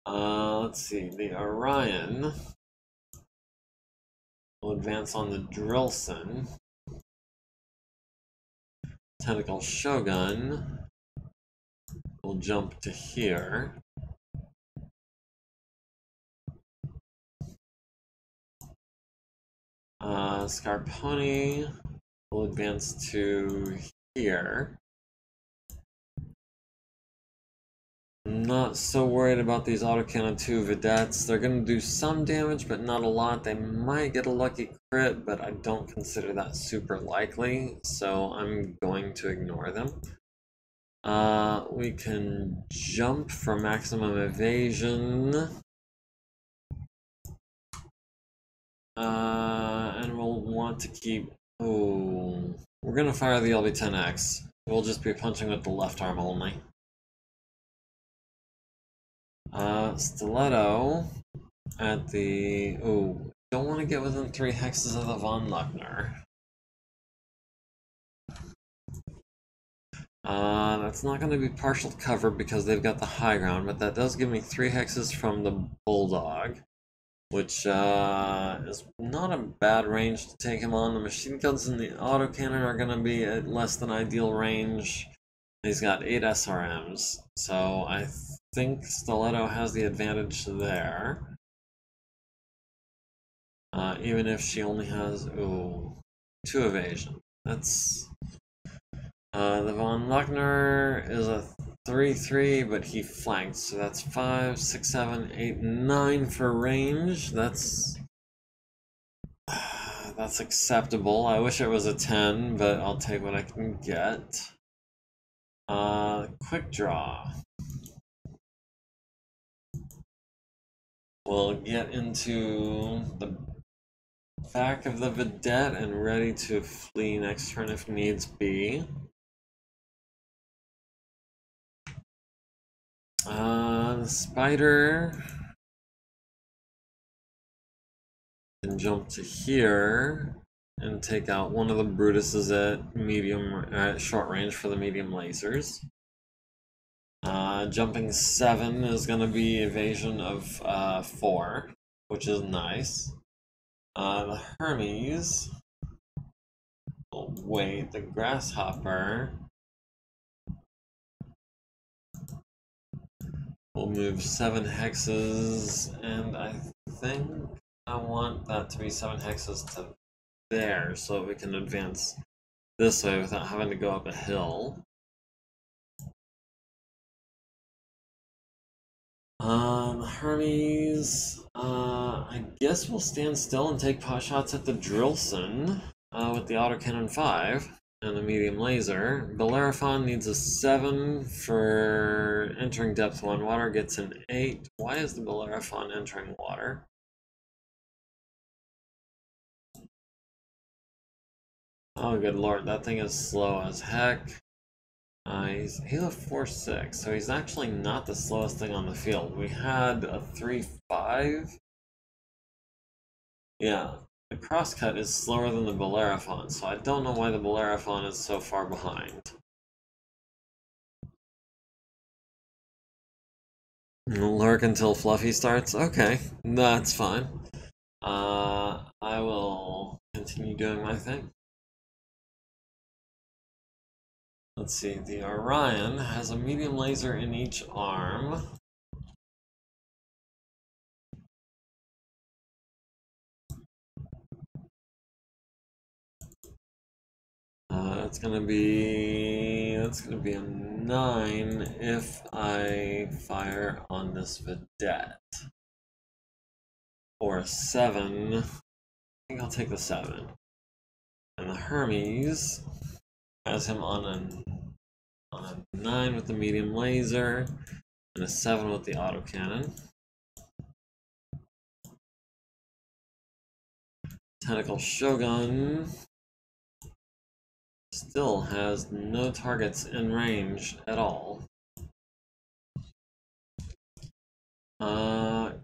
Let's see, the Orion will advance on the Drillson. Tentacle Shogun will jump to here. Scarponi will advance to here. I'm not so worried about these autocannon 2 vedettes. They're going to do some damage, but not a lot. They might get a lucky crit, but I don't consider that super likely, so I'm going to ignore them. We can jump for maximum evasion. And we'll want to keep... Oh, we're going to fire the LB-10X. We'll just be punching with the left arm only. Stiletto at the... Oh, don't want to get within 3 hexes of the Von Luckner. That's not going to be partial cover because they've got the high ground, but that does give me 3 hexes from the Bulldog, which is not a bad range to take him on. The machine guns and the autocannon are going to be at less than ideal range. He's got 8 SRMs, so I think Stiletto has the advantage there. Even if she only has, 2 evasion. That's... the Von Luckner is a 3-3, but he flanked, so that's 5, 6, 7, 8, 9 for range. That's acceptable. I wish it was a 10, but I'll take what I can get. Quick draw. We'll get into the back of the vedette and ready to flee next turn if needs be. The spider can jump to here and take out one of the Brutuses at short range for the medium lasers. Jumping 7 is going to be evasion of 4, which is nice. The Hermes will wait. The Grasshopper will move 7 hexes, and I think I want that to be 7 hexes to there so we can advance this way without having to go up a hill. Hermes, I guess we'll stand still and take pot shots at the Drillson with the autocannon 5 and the medium laser. Bellerophon needs a 7 for entering depth 1. Water gets an 8. Why is the Bellerophon entering water? Oh, good lord, that thing is slow as heck. He's a 4-6, so he's actually not the slowest thing on the field. We had a 3-5. Yeah, the crosscut is slower than the Bellerophon, so I don't know why the Bellerophon is so far behind. Lurk until Fluffy starts? Okay, that's fine. I will continue doing my thing. Let's see, the Orion has a medium laser in each arm. That's gonna be a 9 if I fire on this vedette. or a 7. I think I'll take the 7. And the Hermes has him on a 9 with the medium laser and a 7 with the autocannon. Tentacle Shogun still has no targets in range at all.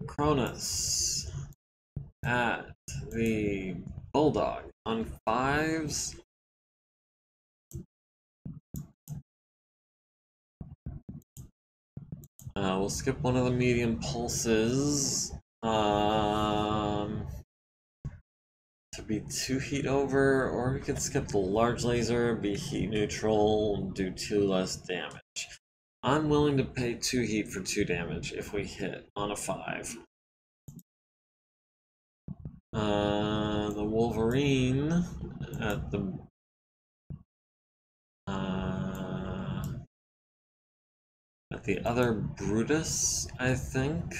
Cronus at the Bulldog on 5s. We'll skip one of the medium pulses. To be 2 heat over, or we could skip the large laser, be heat neutral, and do 2 less damage. I'm willing to pay 2 heat for 2 damage if we hit on a 5. The Wolverine at the other Brutus, I think.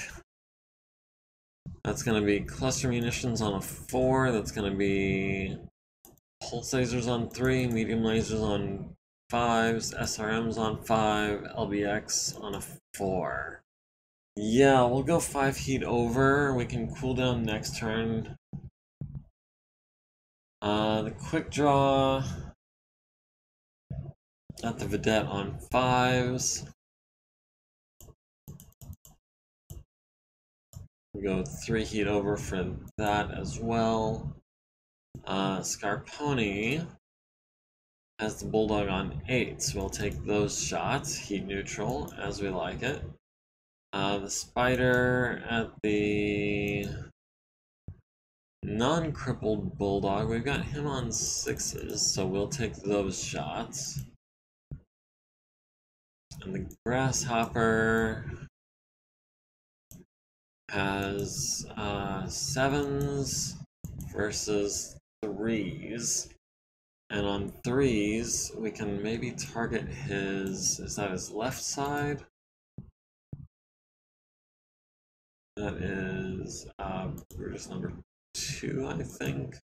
That's going to be cluster munitions on a 4. That's going to be pulse lasers on 3, medium lasers on 5s, SRMs on 5, LBX on a 4. Yeah, we'll go 5 heat over. We can cool down next turn. The quick draw at the Vedette on 5s. We'll go 3 heat over for that as well. Scarponi has the Bulldog on 8s. We'll take those shots, heat neutral, as we like it. The Spider at the non-crippled Bulldog, we've got him on 6s, so we'll take those shots. And the Grasshopper has 7s versus 3s. And on 3s, we can maybe target his, is that his left side? That is Brutus number 2, I think.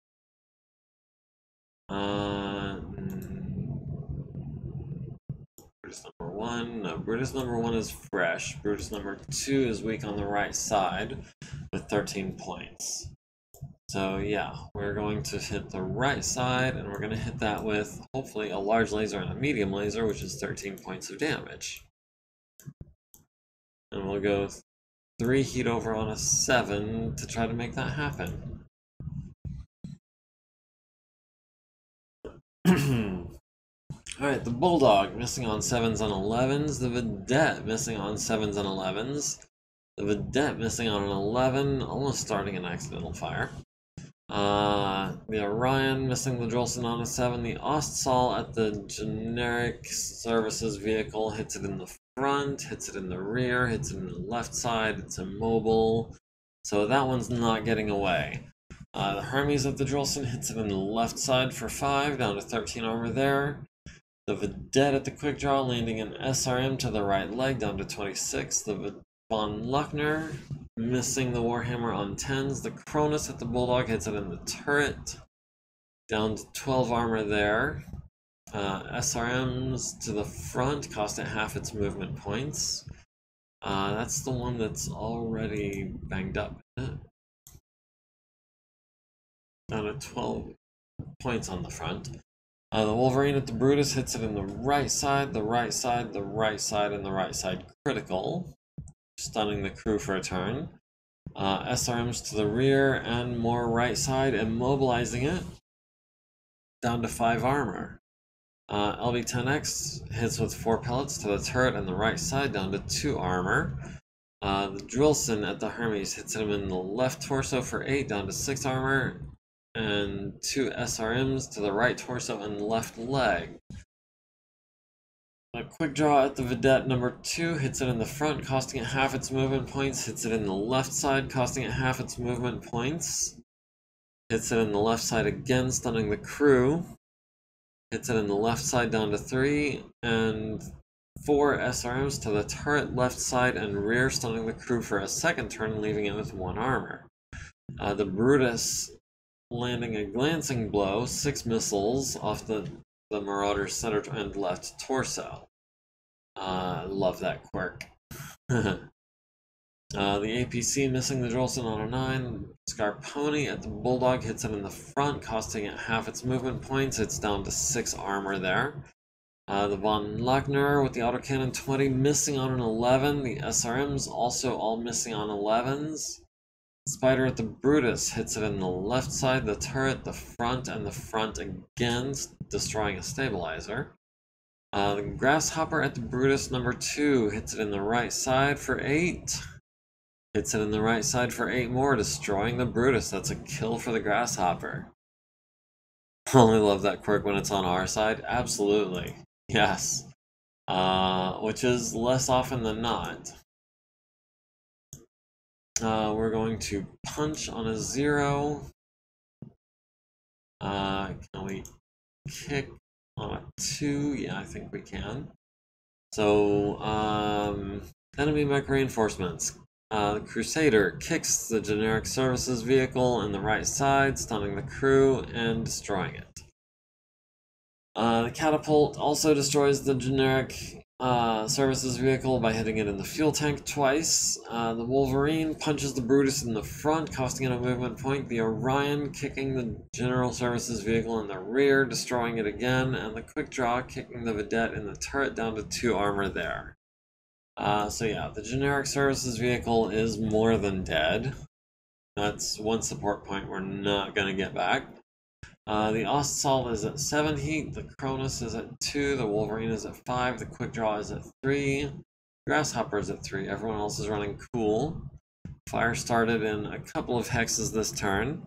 Brutus number 1. No, Brutus number 1 is fresh. Brutus number 2 is weak on the right side with 13 points. So yeah, we're going to hit the right side, and we're going to hit that with hopefully a large laser and a medium laser, which is 13 points of damage. And we'll go 3 heat over on a 7 to try to make that happen. Alright, the Bulldog missing on 7s and 11s. The Vedette missing on 7s and 11s. The Vedette missing on an 11, almost starting an accidental fire. The Orion missing the Drolson on a 7. The Ostsol at the generic services vehicle hits it in the front, hits it in the rear, hits it in the left side. It's immobile, so that one's not getting away. The Hermes at the Drolson hits it in the left side for 5, down to 13 armor there. The Vedette at the quick draw landing an SRM to the right leg, down to 26. The Von Luckner missing the Warhammer on 10s. The Cronus at the Bulldog hits it in the turret, down to 12 armor there. SRMs to the front cost it half its movement points. That's the one that's already banged up, isn't it? Down to 12 points on the front. The Wolverine at the Brutus hits it in the right side, the right side, the right side, and the right side critical, stunning the crew for a turn. SRMs to the rear and more right side, immobilizing it, down to 5 armor. LB-10X hits with 4 pellets to the turret and the right side, down to 2 armor. The Drillson at the Hermes hits him in the left torso for 8, down to 6 armor. And 2 SRMs to the right torso and left leg. A quick draw at the Vedette number 2 hits it in the front, costing it half its movement points. Hits it in the left side, costing it half its movement points. Hits it in the left side again, stunning the crew. Hits it in the left side, down to 3. And 4 SRMs to the turret, left side, and rear, stunning the crew for a second turn, leaving it with 1 armor. The Brutus landing a glancing blow, 6 missiles off the Marauder's center and left torso. Love that quirk. The APC missing the Jolson on a 9. Scarponi at the Bulldog hits it in the front, costing it half its movement points. It's down to 6 armor there. The Von Lochner with the autocannon 20 missing on an 11. The SRMs also all missing on 11s. Spider at the Brutus hits it in the left side, the turret, the front, and the front again, destroying a stabilizer. The Grasshopper at the Brutus number 2 hits it in the right side for 8. Hits it in the right side for 8 more, destroying the Brutus. That's a kill for the Grasshopper. Only love that quirk when it's on our side. Absolutely. Yes. Which is less often than not. We're going to punch on a 0. Can we kick on a 2? Yeah, I think we can. So, enemy mech reinforcements. The Crusader kicks the generic services vehicle in the right side, stunning the crew and destroying it. The Catapult also destroys the generic services vehicle by hitting it in the fuel tank twice. The Wolverine punches the Brutus in the front, costing it a movement point. The Orion kicking the general services vehicle in the rear, destroying it again. And the Quick Draw kicking the Vedette in the turret down to 2 armor there. So yeah, the generic services vehicle is more than dead. That's 1 support point we're not going to get back. The Ostsalt is at 7 heat, the Cronus is at 2, the Wolverine is at 5, the Quick Draw is at 3, Grasshopper is at 3, everyone else is running cool. Fire started in a couple of hexes this turn.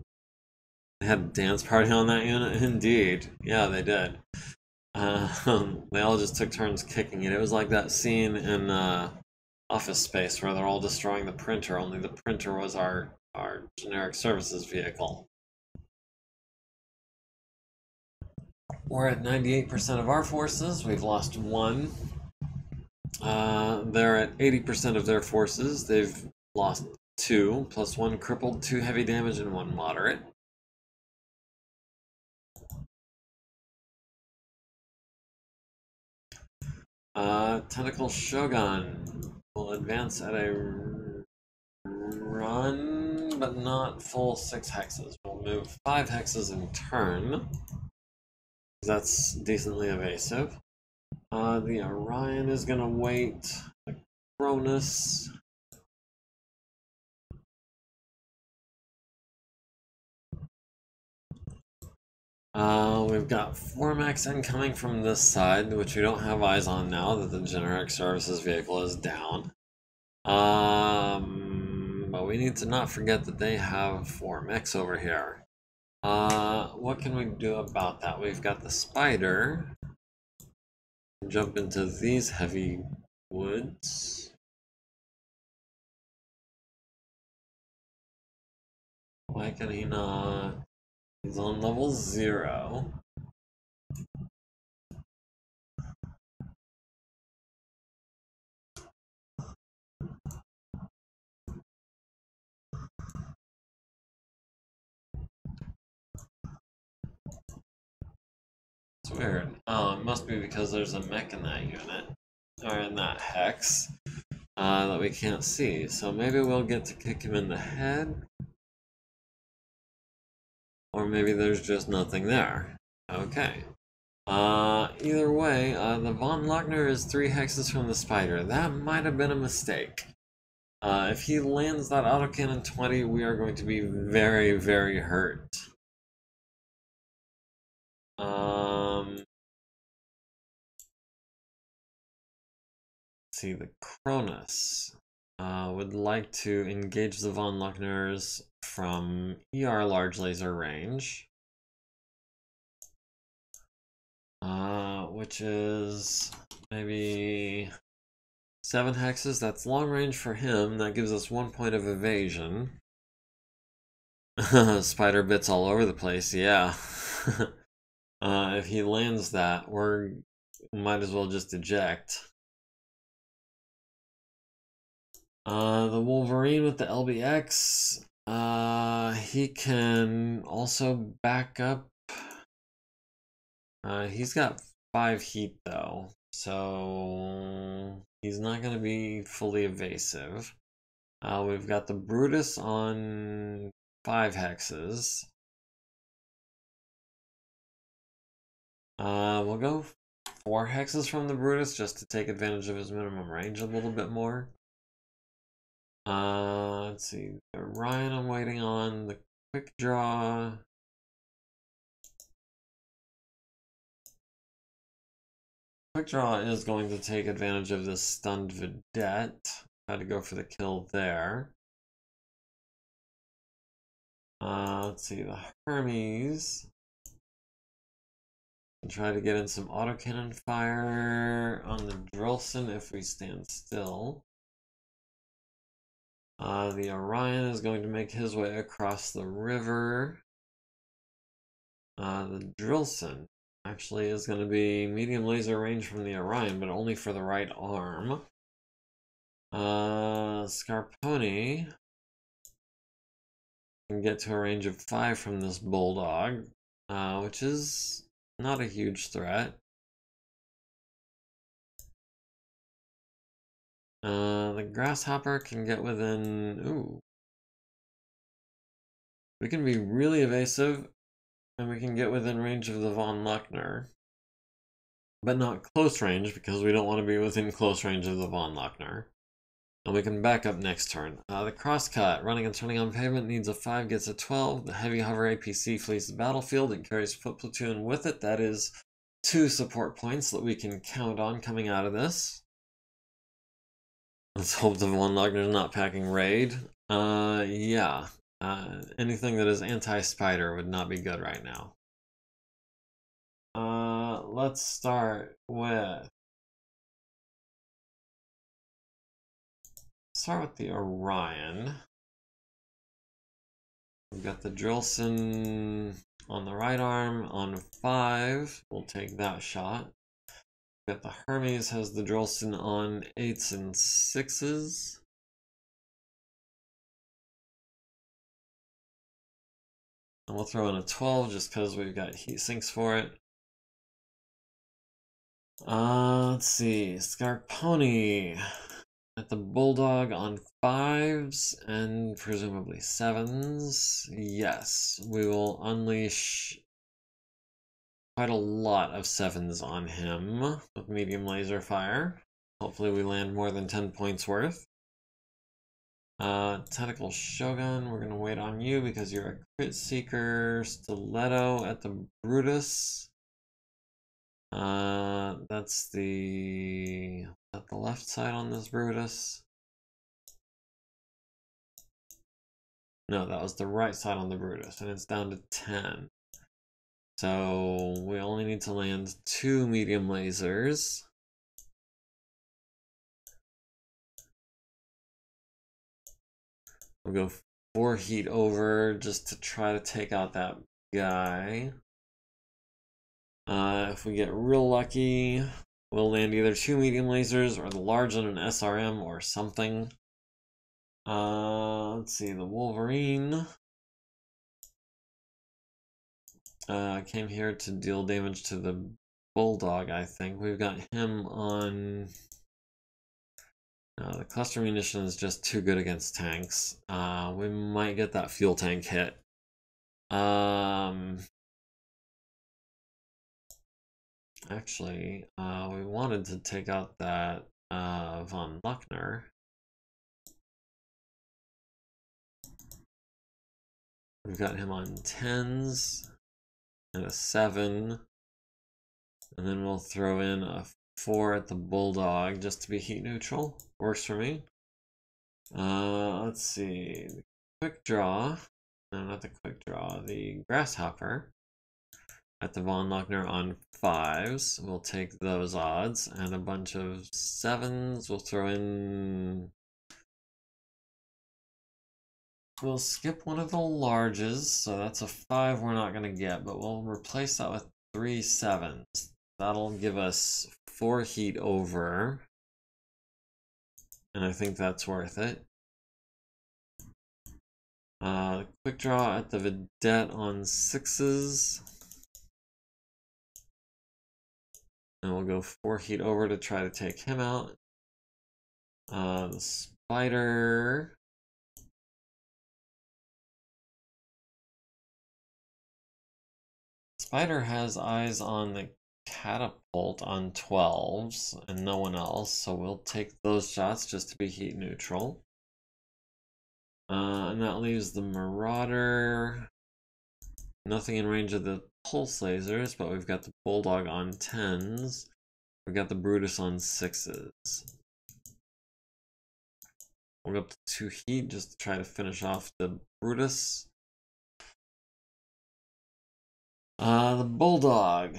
They had a dance party on that unit? Indeed. Yeah, they did. They all just took turns kicking it. It was like that scene in Office Space where they're all destroying the printer, only the printer was our generic services vehicle. We're at 98% of our forces. We've lost 1. They're at 80% of their forces. They've lost 2, plus 1 crippled, 2 heavy damage, and 1 moderate. Tentacle Shogun will advance at a run, but not full 6 hexes. We'll move 5 hexes in turn. That's decently evasive. The Orion is gonna wait. The Cronus. We've got 4 mechs incoming from this side, which we don't have eyes on now that the generic services vehicle is down. But we need to not forget that they have 4 mechs over here. What can we do about that? We've got the Spider. Jump into these heavy woods. Why can he not? He's on level 0. It's weird. Oh, it must be because there's a mech in that unit, or in that hex, that we can't see. So maybe we'll get to kick him in the head. Or maybe there's just nothing there. Okay. Either way, the Von Lochner is 3 hexes from the Spider. That might have been a mistake. If he lands that autocannon 20, we are going to be very, very hurt. Let's see, the Cronus would like to engage the Von Lochners from ER large laser range. Which is maybe 7 hexes. That's long range for him. That gives us 1 point of evasion. Spider bits all over the place, yeah. If he lands that, we might as well just eject. The Wolverine with the LBX He can also back up. He's got 5 heat though, so he's not going to be fully evasive. We've got the Brutus on 5 hexes. We'll go 4 hexes from the Brutus just to take advantage of his minimum range a little bit more. Let's see. Orion I'm waiting on. The quick draw. Quick draw is going to take advantage of this stunned vedette. Try to go for the kill there. Let's see. The Hermes. And try to get in some autocannon fire on the Drillson if we stand still. The Orion is going to make his way across the river. The Drillson actually is going to be medium laser range from the Orion, but only for the right arm. Scarponi can get to a range of 5 from this Bulldog, which is not a huge threat. The Grasshopper can get within... Ooh. We can be really evasive, and we can get within range of the Von Luckner. But not close range, because we don't want to be within close range of the Von Luckner. And we can back up next turn. The Crosscut, running and turning on pavement, needs a 5, gets a 12. The Heavy Hover APC flees the battlefield and carries foot platoon with it. That is 2 support points that we can count on coming out of this. Let's hope the Von Luckner's not packing raid. Yeah. Anything that is anti-spider would not be good right now. Let's start with the Orion. We've got the Drillson on the right arm on 5. We'll take that shot. We've got the Hermes has the Drillson on 8s and 6s. And we'll throw in a 12 just because we've got heat sinks for it. Let's see. Scarponi at the Bulldog on 5s and presumably 7s. Yes, we will unleash quite a lot of 7s on him with medium laser fire. Hopefully we land more than 10 points worth. Tentacle Shogun, we're going to wait on you because you're a crit seeker. Stiletto at the Brutus. That's the left side on this Brutus. No, that was the right side on the Brutus, and it's down to 10. So we only need to land 2 medium lasers. We'll go 4 heat over just to try to take out that guy. If we get real lucky, we'll land either 2 medium lasers or the large on an SRM or something. Let's see, the Wolverine came here to deal damage to the Bulldog, I think. We've got him on... the cluster munition is just too good against tanks. We might get that fuel tank hit. Actually, we wanted to take out that Von Luckner. We've got him on 10s and a 7. And then we'll throw in a 4 at the Bulldog just to be heat neutral. Works for me. Let's see. The quick draw. No, not the quick draw. The Grasshopper at the Von Luckner on 5s. We'll take those odds and a bunch of 7s. We'll throw in... We'll skip one of the larges, so that's a 5 we're not going to get, but we'll replace that with 3 7s. That'll give us 4 heat over, and I think that's worth it. Quick draw at the Vedette on 6s. And we'll go 4 heat over to try to take him out. The Spider. Spider has eyes on the catapult on 12s and no one else, so we'll take those shots just to be heat neutral. And that leaves the Marauder. Nothing in range of the pulse lasers, but we've got the Bulldog on 10s. We've got the Brutus on 6s. We'll go up to 2 heat just to try to finish off the Brutus. The Bulldog,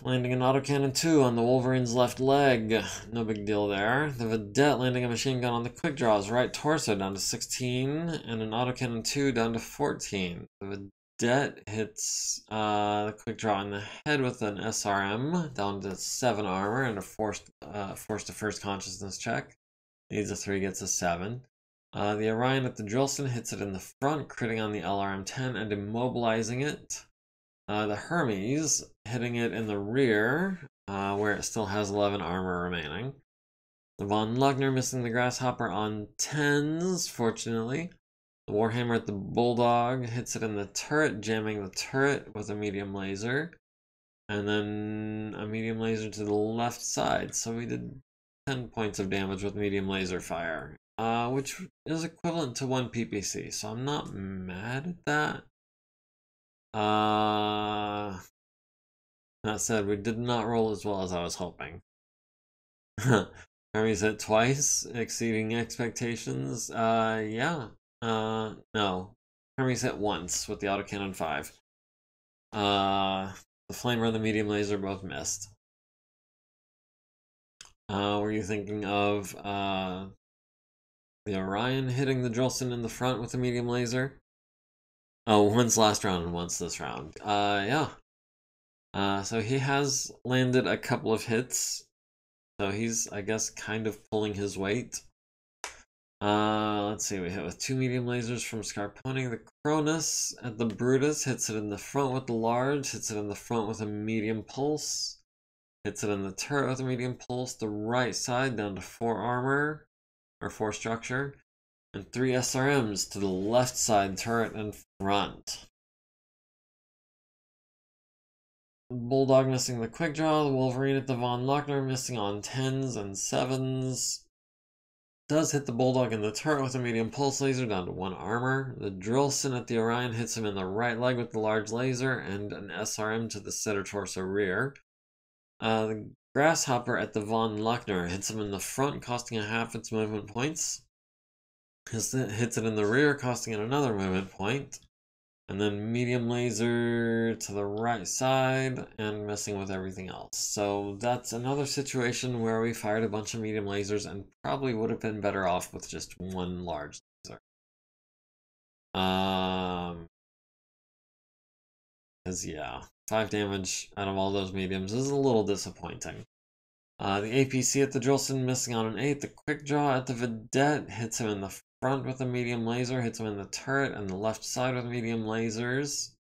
landing an autocannon 2 on the Wolverine's left leg. No big deal there. The Vedette landing a machine gun on the quick draw's right torso down to 16, and an autocannon 2 down to 14. The Vedette hits the quick draw in the head with an SRM down to 7 armor and a forced to first consciousness check. Needs a 3, gets a 7. The Orion at the Drillson hits it in the front, critting on the LRM-10 and immobilizing it. The Hermes hitting it in the rear, where it still has 11 armor remaining. The Von Lugner missing the Grasshopper on 10s, fortunately. The Warhammer at the Bulldog hits it in the turret, jamming the turret with a medium laser. And then a medium laser to the left side, so we did 10 points of damage with medium laser fire, which is equivalent to 1 PPC, so I'm not mad at that. That said, we did not roll as well as I was hoping. Hermes hit twice, exceeding expectations. Yeah. No. Hermes hit once with the autocannon 5. The flamer and the medium laser both missed. Were you thinking of the Orion hitting the Drillson in the front with a medium laser? Oh, once last round and once this round. Yeah. So he has landed a couple of hits. So he's, I guess, kind of pulling his weight. Let's see, we hit with 2 medium lasers from Scarponi. The Cronus at the Brutus hits it in the front with the large, hits it in the front with a medium pulse, hits it in the turret with a medium pulse, the right side down to 4 armor, or 4 structure. And 3 SRMs to the left side turret and front. Bulldog missing the quick draw. The Wolverine at the Von Lochner missing on 10s and 7s. Does hit the Bulldog in the turret with a medium pulse laser down to 1 armor. The Drillson at the Orion hits him in the right leg with the large laser and an SRM to the center torso rear. The Grasshopper at the Von Lochner hits him in the front, costing a half its movement points. Hits it in the rear, costing it another movement point. And then medium laser to the right side and messing with everything else. So that's another situation where we fired a bunch of medium lasers and probably would have been better off with just 1 large laser. Because yeah, 5 damage out of all those mediums is a little disappointing. The APC at the Drillson missing on an 8. The quick draw at the Vedette hits him in the front with a medium laser, hits him in the turret and the left side with medium lasers.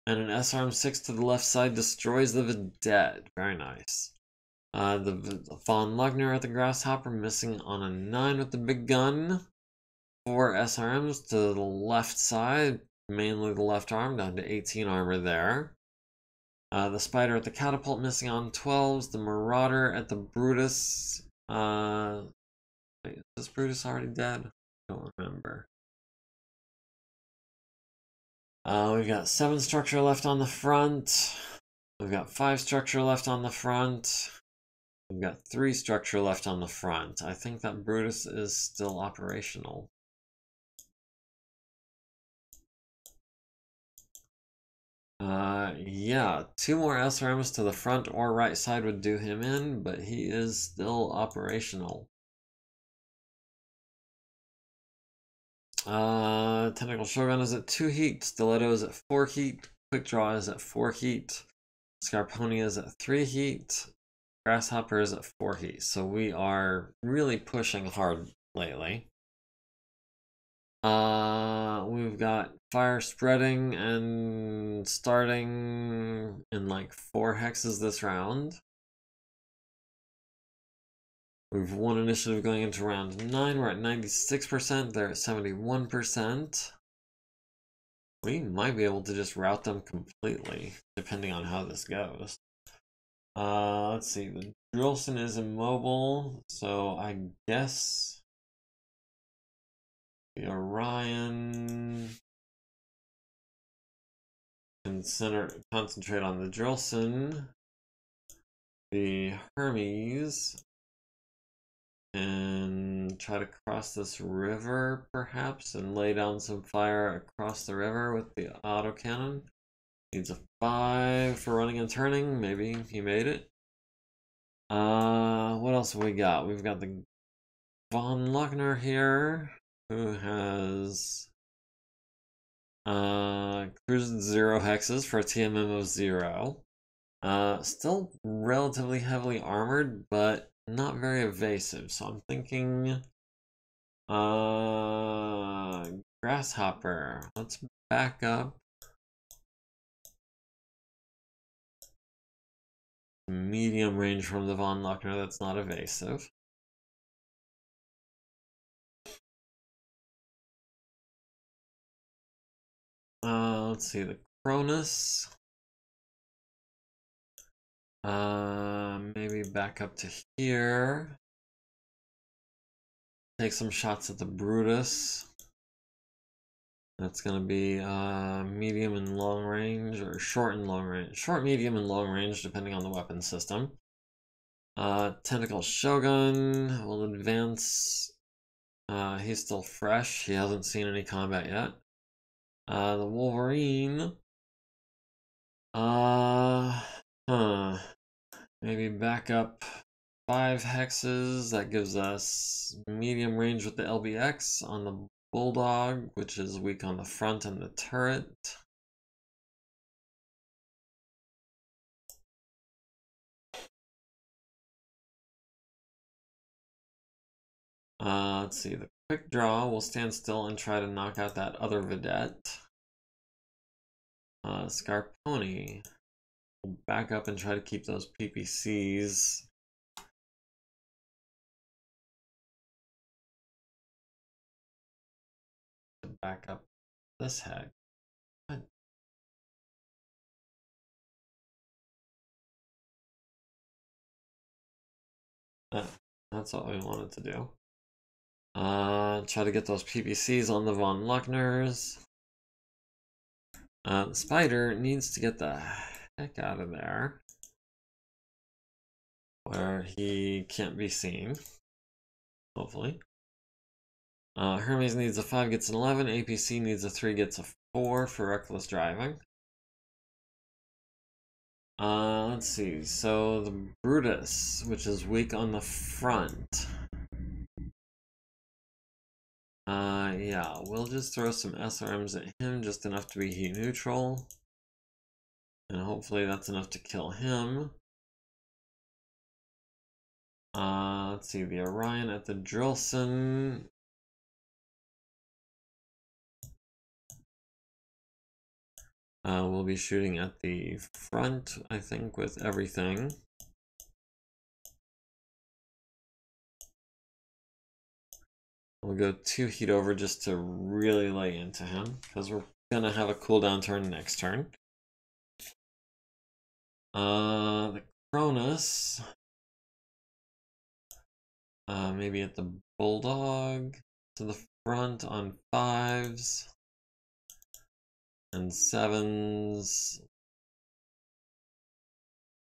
And an SRM 6 to the left side destroys the Vedette. Very nice. The Von Lugner at the Grasshopper missing on a 9 with the big gun. 4 SRMs to the left side, mainly the left arm, down to 18 armor there. The Spider at the Catapult missing on 12s. The Marauder at the Brutus. Wait, is this Brutus already dead? I don't remember. We've got 7 structure left on the front. We've got 5 structure left on the front. We've got 3 structure left on the front. I think that Brutus is still operational. Yeah, 2 more SRMs to the front or right side would do him in, but he is still operational. Tentacle Shogun is at 2 heat, Stiletto is at 4 heat, Quick Draw is at 4 heat, Scarponi is at 3 heat, Grasshopper is at 4 heat. So we are really pushing hard lately. We've got fire spreading and starting in like 4 hexes this round. We've 1 initiative going into round 9. We're at 96%. They're at 71%. We might be able to just rout them completely, depending on how this goes. Let's see. The Drillson is immobile, so I guess the Orion can concentrate on the Drillson. The Hermes and try to cross this river, perhaps, and lay down some fire across the river with the autocannon. Needs a 5 for running and turning. Maybe he made it. What else have we got? We've got the Von Luckner here, who has cruised 0 hexes for a TMM of 0. Still relatively heavily armored, but not very evasive. So I'm thinking, Grasshopper. Let's back up. Medium range from the Von Luckner that's not evasive. Let's see, the Cronus. Maybe back up to here. Take some shots at the Brutus. That's gonna be medium and long range, or short and long range. Short, medium, and long range, depending on the weapon system. Tentacle Shogun will advance. He's still fresh. He hasn't seen any combat yet. The Wolverine. Maybe back up 5 hexes. That gives us medium range with the LBX on the Bulldog, which is weak on the front and the turret. Let's see, the quick draw will stand still and try to knock out that other Vedette. Scarponi will back up and try to keep those PPCs. Back up this head. That's what we wanted to do. Try to get those PPCs on the Von Luckners. The Spider needs to get the heck out of there, where he can't be seen, hopefully. Hermes needs a 5, gets an 11. APC needs a 3, gets a 4 for reckless driving. Let's see. So the Brutus, which is weak on the front. Yeah, we'll just throw some SRMs at him, just enough to be heat neutral. And hopefully that's enough to kill him. Let's see, the Orion at the Drillson. We'll be shooting at the front, I think, with everything. We'll go 2 heat over just to really lay into him, because we're gonna have a cooldown turn next turn. The Cronus. Maybe at the Bulldog to the front on 5s and 7s.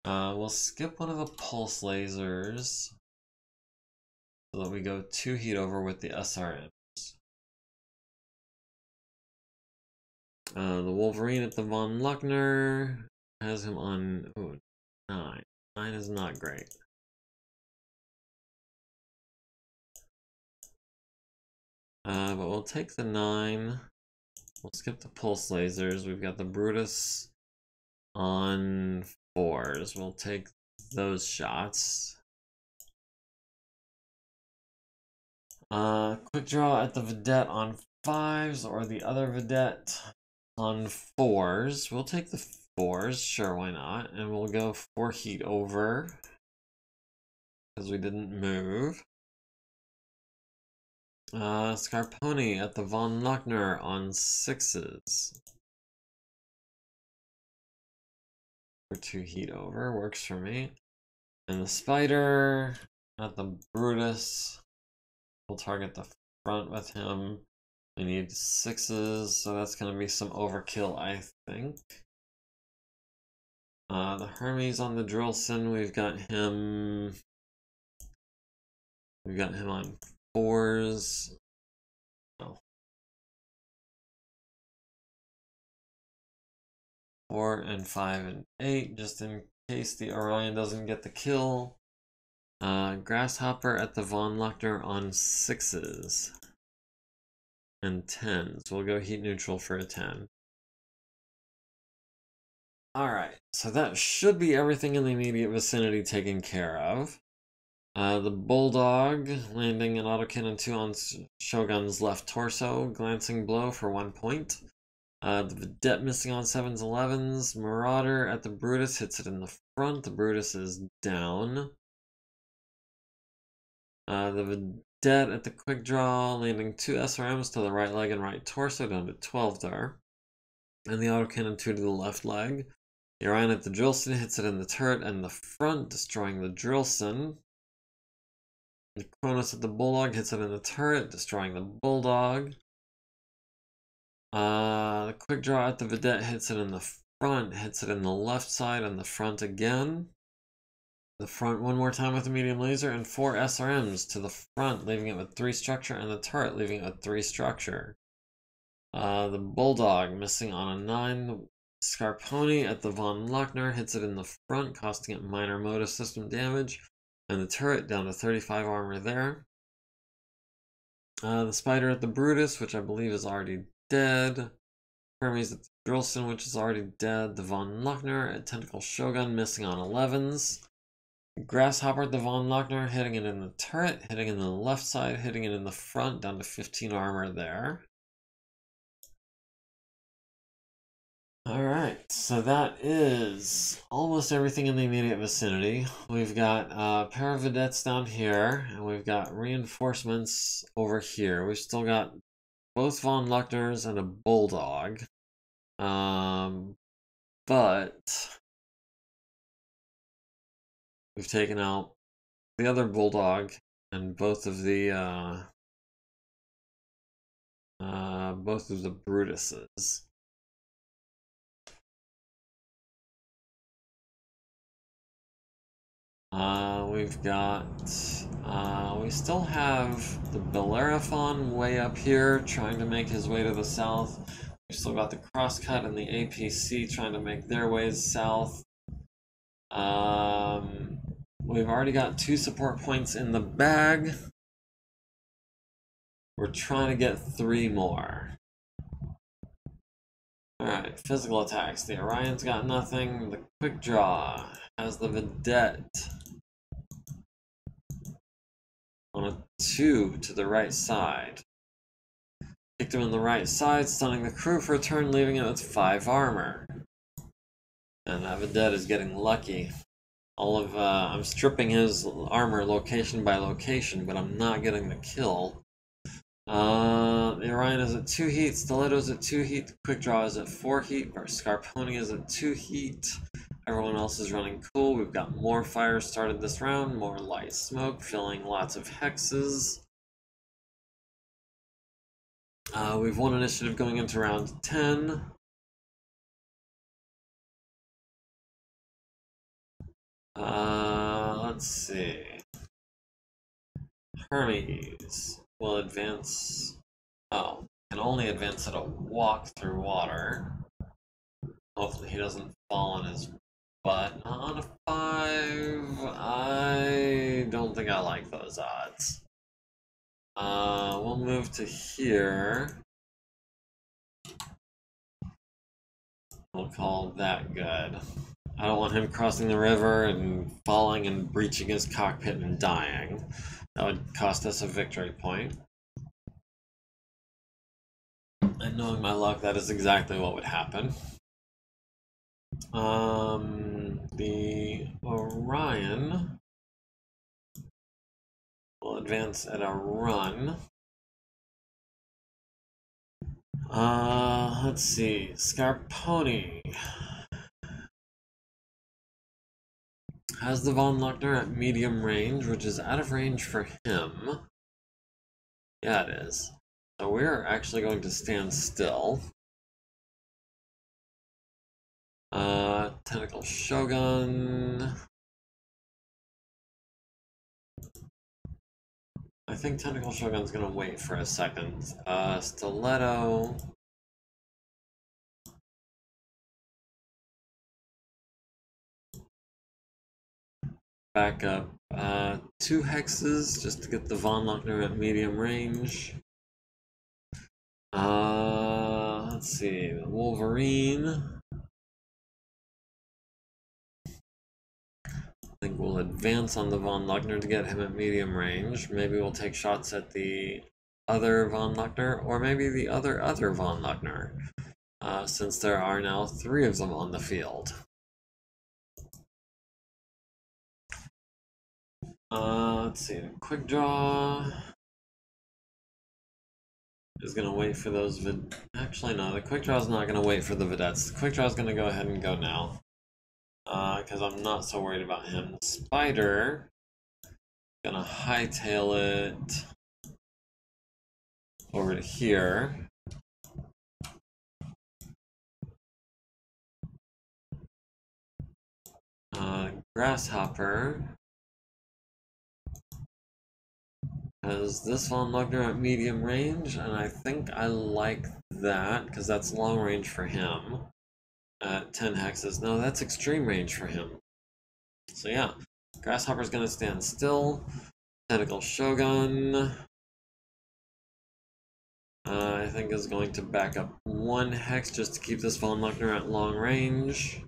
We'll skip one of the pulse lasers so that we go 2 heat over with the SRMs. The Wolverine at the Von Luckner has him on 9. 9 is not great. But we'll take the 9. We'll skip the pulse lasers. We've got the Brutus on 4s. We'll take those shots. Quick draw at the Vedette on 5s or the other vedette on 4s. We'll take the 4s, sure, why not? And we'll go 4 heat over because we didn't move. Scarponi at the Von Luckner on 6s. For 2 heat over, works for me. And the Spider at the Brutus. We'll target the front with him. We need 6s, so that's going to be some overkill, I think. The Hermes on the Drillson, we've got him on 4s. Oh. 4 and 5 and 8, just in case the Orion doesn't get the kill. Grasshopper at the Von Luckner on 6s. And 10s. We'll go heat neutral for a 10. Alright, so that should be everything in the immediate vicinity taken care of. The Bulldog landing an autocannon 2 on Shogun's left torso, glancing blow for 1 point. The Vedette missing on 7s, 11s. Marauder at the Brutus hits it in the front. The Brutus is down. The Vedette at the Quick Draw landing 2 SRMs to the right leg and right torso down to 12 there. And the autocannon 2 to the left leg. The Orion at the Drillson hits it in the turret and the front, destroying the Drillson. The Kronos at the Bulldog hits it in the turret, destroying the Bulldog. The Quick Draw at the Vedette hits it in the front, hits it in the left side and the front again. The front one more time with the medium laser, and 4 SRMs to the front, leaving it with 3 structure, and the turret leaving it with 3 structure. The Bulldog missing on a 9. The Scarponi at the Von Luckner hits it in the front, costing it minor motor system damage, and the turret down to 35 armor there. The Spider at the Brutus, which I believe is already dead. Hermes at the Drillson, which is already dead. The Von Luckner at Tentacle Shogun missing on 11s. Grasshopper at the Von Luckner hitting it in the turret, hitting it in the left side, hitting it in the front, down to 15 armor there. Alright, so that is almost everything in the immediate vicinity. We've got a pair of vedettes down here, and we've got reinforcements over here. We've still got both Von Luckners and a Bulldog. But we've taken out the other Bulldog and both of the Brutuses. We've got, we still have the Bellerophon way up here trying to make his way to the south. We've still got the Crosscut and the APC trying to make their ways south. We've already got 2 support points in the bag. We're trying to get 3 more. Alright, physical attacks. The Orion's got nothing. The Quick Draw has the Vedette on a 2 to the right side. Kicked him in the right side, stunning the crew for a turn, leaving it with 5 armor. And that Vedette is getting lucky. I'm stripping his armor location by location, but I'm not getting the kill. The Orion is at 2 heat, Stiletto's at 2 heat, Quick Draw is at 4 heat, our Scarponi is at 2 heat. Everyone else is running cool. We've got more fires started this round, more light smoke, filling lots of hexes. We've won initiative going into round 10. Let's see. Hermes will advance. Oh, can only advance at a walk through water. Hopefully he doesn't fall on his butt. On a 5, I don't think I like those odds. We'll move to here. We'll call that good. I don't want him crossing the river and falling and breaching his cockpit and dying. That would cost us a victory point. knowing my luck, that is exactly what would happen. The Orion will advance at a run. Let's see. Scarponi has the Von Luckner at medium range, which is out of range for him. Yeah, it is. So we're actually going to stand still. Tentacle Shogun. I think Tentacle Shogun's gonna wait for a second. Stiletto. Back up 2 hexes just to get the Von Luckner at medium range. Let's see, the Wolverine. I think we'll advance on the Von Luckner to get him at medium range. Maybe we'll take shots at the other Von Luckner, or maybe the other Von Luckner, since there are now 3 of them on the field. Let's see, quick draw is gonna wait for those actually no, the quick draw is not gonna wait for the vedettes. The quick draw is gonna go ahead and go now. Because I'm not so worried about him. Spider, gonna hightail it over to here. Grasshopper has this Von Luckner at medium range, and I think I like that because that's long range for him. At 10 hexes. No, that's extreme range for him. So yeah, Grasshopper's gonna stand still. Tentacle Shogun, I think is going to back up 1 hex just to keep this Von Luckner at long range.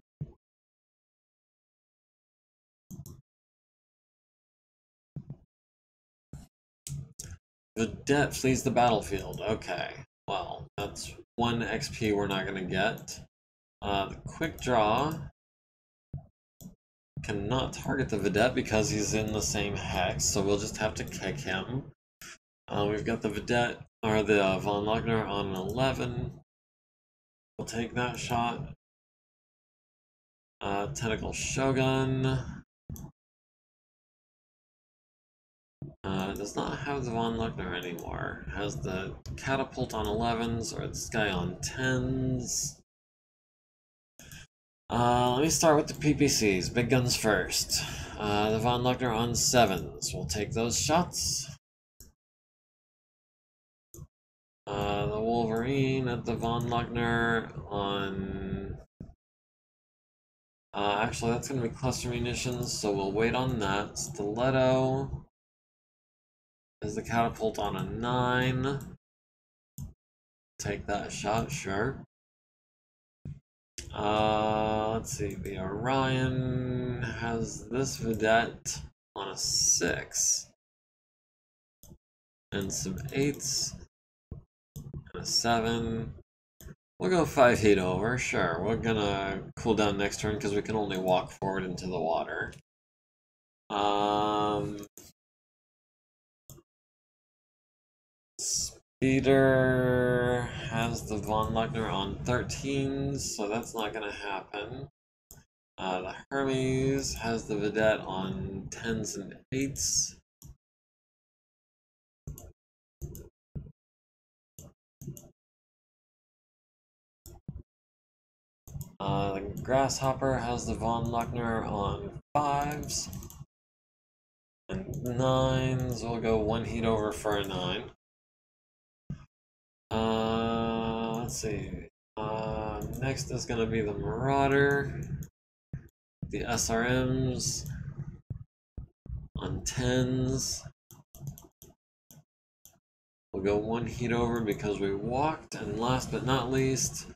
Vedette flees the battlefield. Okay, well, that's 1 XP we're not gonna get. The quick draw cannot target the Vedette because he's in the same hex, so we'll just have to kick him. We've got the Vedette, or the Von Luckner on an 11. We'll take that shot. Tentacle Shogun. Does not have the Von Luckner anymore. Has the Catapult on 11s, or this guy on 10s. Let me start with the PPCs. Big guns first. The Von Luckner on 7s. We'll take those shots. The Wolverine at the Von Luckner on... actually, that's going to be cluster munitions, so we'll wait on that. Stiletto is the Catapult on a 9. Take that shot, sure. Let's see, the Orion has this Vedette on a 6. And some 8s. And a 7. We'll go 5 feet over, sure. We're gonna cool down next turn because we can only walk forward into the water. Speeder has the Von Luckner on 13s, so that's not gonna happen. The Hermes has the Vedette on 10s and 8s. The Grasshopper has the Von Luckner on 5s. And 9s, we'll go 1 heat over for a 9. Let's see. Next is going to be the Marauder. The SRMs on 10s. We'll go 1 heat over because we walked. And last but not least,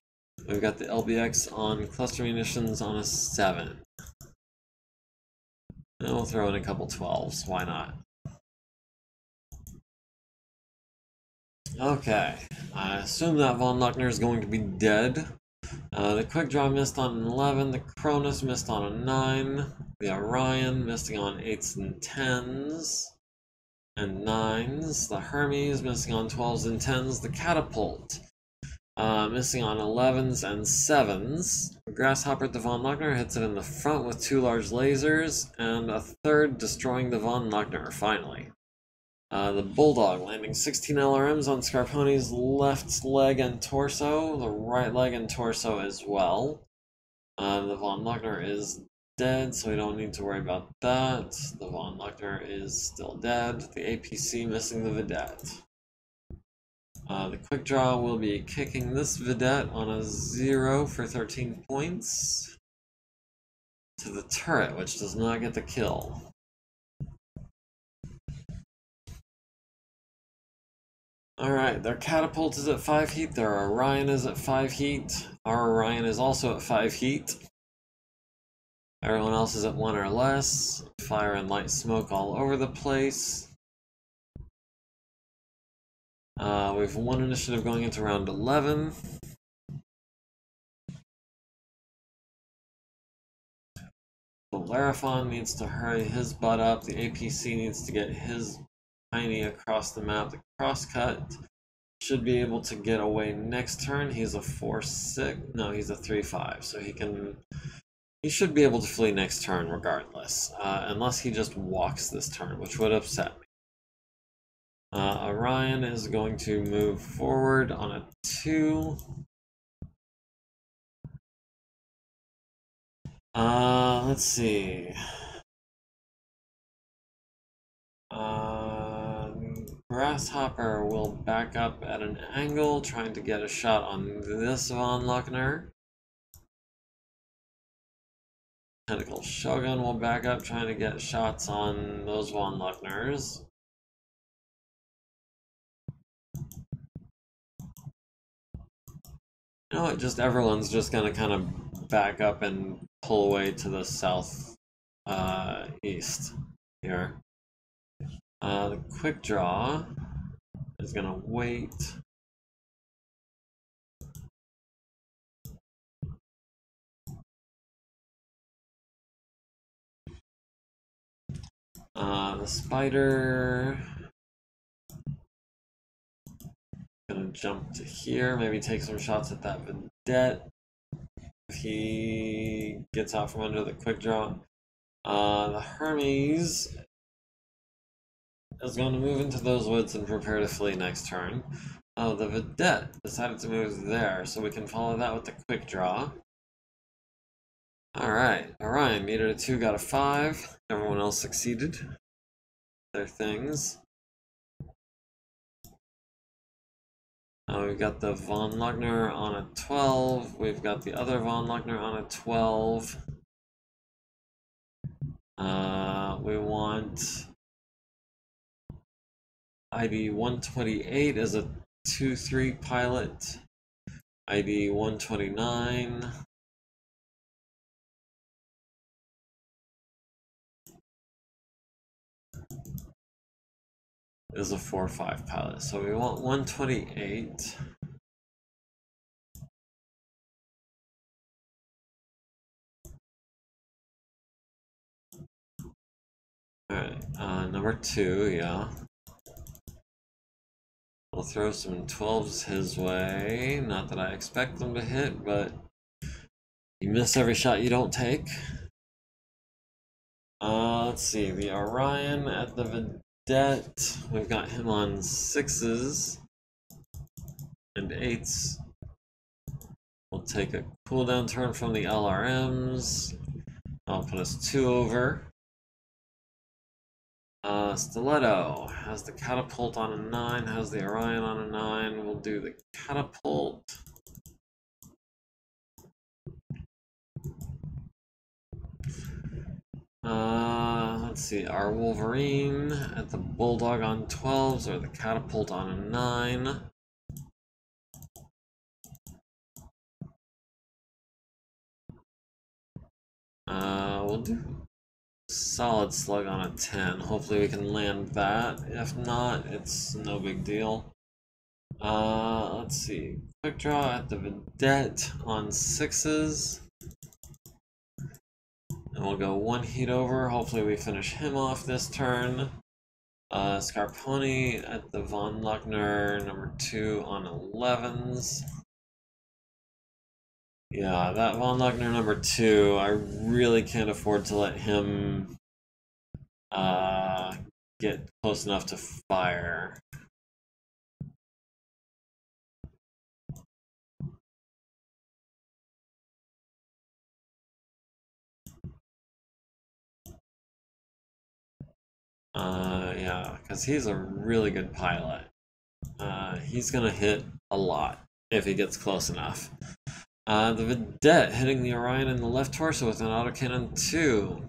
we've got the LBX on cluster munitions on a 7. And we'll throw in a couple 12s. Why not? Okay, I assume that Von Luckner is going to be dead. The Quick Draw missed on an 11, the Cronus missed on a 9, the Orion missing on 8s and 10s and 9s, the Hermes missing on 12s and 10s, the Catapult missing on 11s and 7s. The Grasshopper at the Von Luckner hits it in the front with 2 large lasers, and a third destroying the Von Luckner, finally. The Bulldog landing 16 LRMs on Scarponi's left leg and torso, the right leg and torso as well. The Von Luckner is dead, so we don't need to worry about that. The Von Luckner is still dead. The APC missing the Vedette. The Quick Draw will be kicking this Vedette on a 0 for 13 points to the turret, which does not get the kill. Alright, their Catapult is at 5 heat, their Orion is at 5 heat, our Orion is also at 5 heat. Everyone else is at 1 or less. Fire and light smoke all over the place. We have 1 initiative going into round 11. The Larathon needs to hurry his butt up. The APC needs to get his tiny across the map. The Crosscut should be able to get away next turn. He's a 4-6. No, he's a 3-5. So he should be able to flee next turn regardless. Unless he just walks this turn, which would upset me. Orion is going to move forward on a 2. Let's see. Grasshopper will back up at an angle, trying to get a shot on this Von Luckner. Tentacle Shogun will back up, trying to get shots on those Von Luckners. You know what, just everyone's just gonna kind of back up and pull away to the south east here. The Quick Draw is gonna wait. The Spider gonna jump to here, maybe take some shots at that Vedette if he gets out from under the Quick Draw. The Hermes is going to move into those woods and prepare to flee next turn. Oh, the Vedette decided to move there, so we can follow that with the Quick Draw. Alright, Orion needed a 2, got a 5. Everyone else succeeded their things. We've got the Von Luckner on a 12. We've got the other Von Luckner on a 12. We want ID 128 as a 2-3 pilot. ID 129. Is a 4-5 pilot. So we want 128. Alright, number 2, yeah. We'll throw some 12s his way. Not that I expect them to hit, but you miss every shot you don't take. Let's see, the Orion at the Vedette. We've got him on 6s and 8s. We'll take a cooldown turn from the LRMs. I'll put us 2 over. Stiletto has the Catapult on a 9, has the Orion on a 9. We'll do the Catapult. Let's see, our Wolverine at the Bulldog on 12s or the Catapult on a 9. We'll do Solid Slug on a 10. Hopefully we can land that. If not, it's no big deal. Let's see. Quick draw at the Vedette on 6s. And we'll go 1 heat over. Hopefully we finish him off this turn. Scarponi at the Von Luckner, number 2 on 11s. Yeah, that Von Luckner number 2, I really can't afford to let him get close enough to fire. Yeah, because he's a really good pilot. He's gonna hit a lot if he gets close enough. The Vedette hitting the Orion in the left torso with an autocannon 2.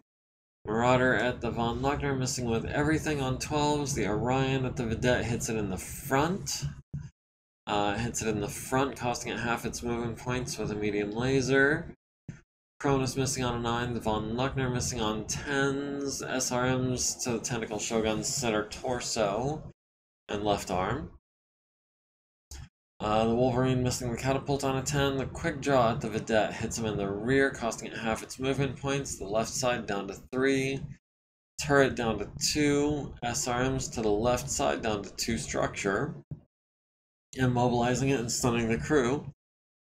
Marauder at the Von Luckner missing with everything on 12s. The Orion at the Vedette hits it in the front. Costing it half its movement points with a medium laser. Cronus missing on a 9, the Von Luckner missing on 10s, SRMs to the Tentacle Shogun's center torso and left arm. The Wolverine missing the catapult on a 10, the quick draw at the Vedette hits him in the rear, costing it half its movement points, the left side down to 3, turret down to 2, SRMs to the left side down to 2 structure, immobilizing it and stunning the crew.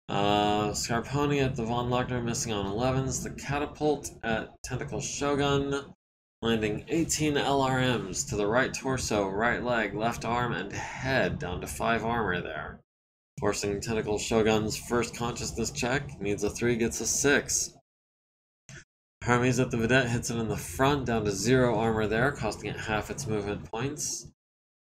Scarponi at the Von Luckner missing on 11s. The catapult at Tentacle Shogun landing 18 LRMs to the right torso, right leg, left arm, and head down to 5 armor there. Forcing Tentacle Shogun's first consciousness check. Needs a 3, gets a 6. Hermes at the Vedette hits it in the front down to 0 armor there, costing it half its movement points.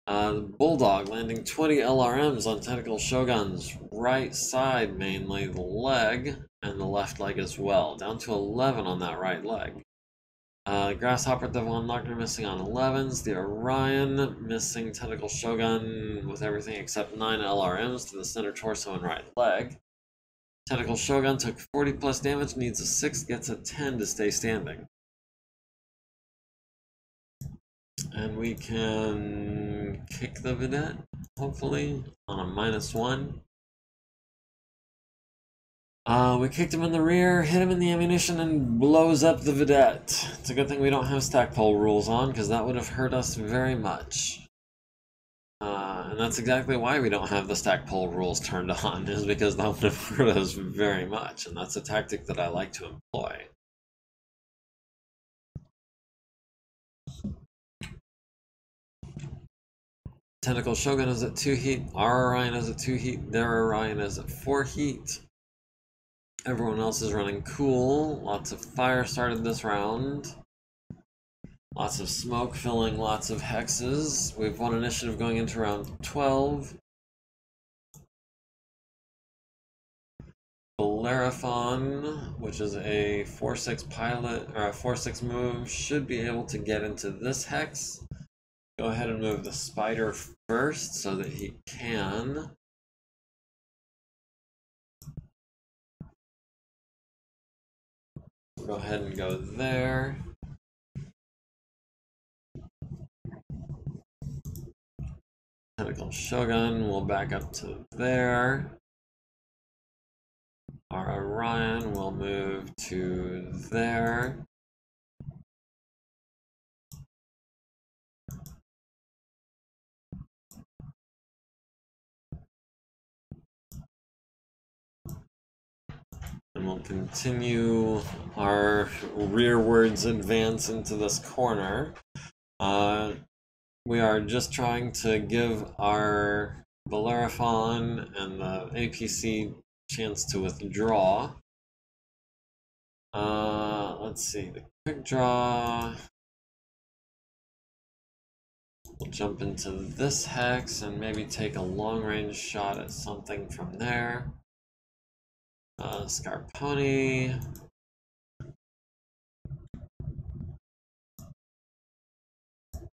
The Bulldog landing 20 LRMs on Tentacle Shogun's right side, mainly the leg, and the left leg as well, down to 11 on that right leg. Grasshopper at the Von Luckner missing on 11s, the Orion missing Tentacle Shogun with everything except 9 LRMs to the center torso and right leg. Tentacle Shogun took 40 plus damage, needs a 6, gets a 10 to stay standing. And we can kick the Vedette, hopefully, on a -1. We kicked him in the rear, hit him in the ammunition, and blows up the Vedette. It's a good thing we don't have stackpole rules on, because that would have hurt us very much. And that's exactly why we don't have the stackpole rules turned on, is because that would have hurt us very much, and that's a tactic that I like to employ. Tentacle Shogun is at 2 heat, our Orion is at 2 heat, their Orion is at 4 heat. Everyone else is running cool. Lots of fire started this round. Lots of smoke filling lots of hexes. We've won initiative going into round 12. Bellerophon, which is a 4/6 pilot, or a 4/6 move, should be able to get into this hex. Go ahead and move the spider first so that he can. Go ahead and go there. Tentacle Shogun will back up to there. Our Orion will move to there. And we'll continue our rearwards advance into this corner. We are just trying to give our Bellerophon and the APC chance to withdraw. Let's see, the quick draw. We'll jump into this hex and maybe take a long-range shot at something from there. Scarponi.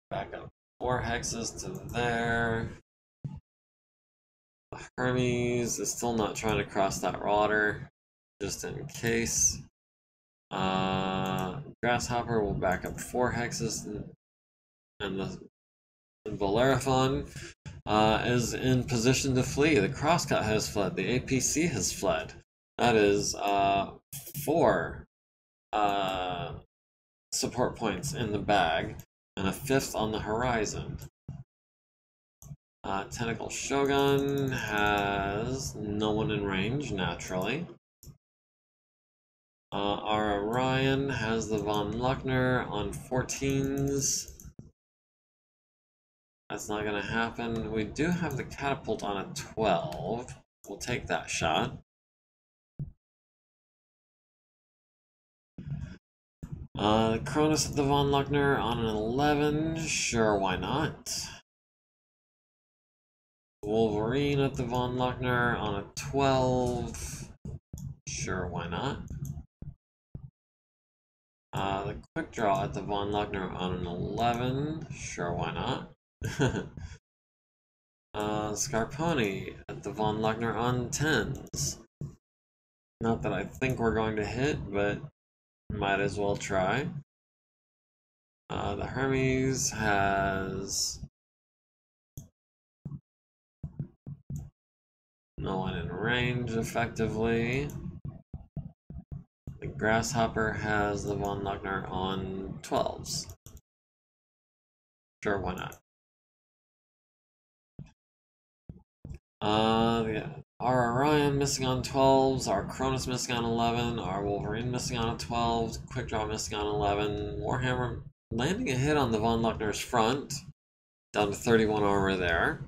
Back up 4 hexes to there. Hermes is still not trying to cross that water, just in case. Grasshopper will back up 4 hexes, and the Bellerophon is in position to flee. The crosscut has fled. The APC has fled. That is 4 support points in the bag, and a 5th on the horizon. Tentacle Shogun has no one in range, naturally. Our Orion has the Von Luckner on 14s. That's not going to happen. We do have the Catapult on a 12. We'll take that shot. Cronus at the Von Luckner on an 11. Sure, why not? Wolverine at the Von Luckner on a 12. Sure, why not? The Quick Draw at the Von Luckner on an 11. Sure, why not? Scarponi at the Von Luckner on 10s. Not that I think we're going to hit, but might as well try. The Hermes has no one in range, effectively. The Grasshopper has the Von Luckner on 12s. Sure, why not? Our Orion missing on 12s, our Cronus missing on 11, our Wolverine missing on a 12, Quick Draw missing on 11, Warhammer landing a hit on the Von Luckner's front, down to 31 armor there.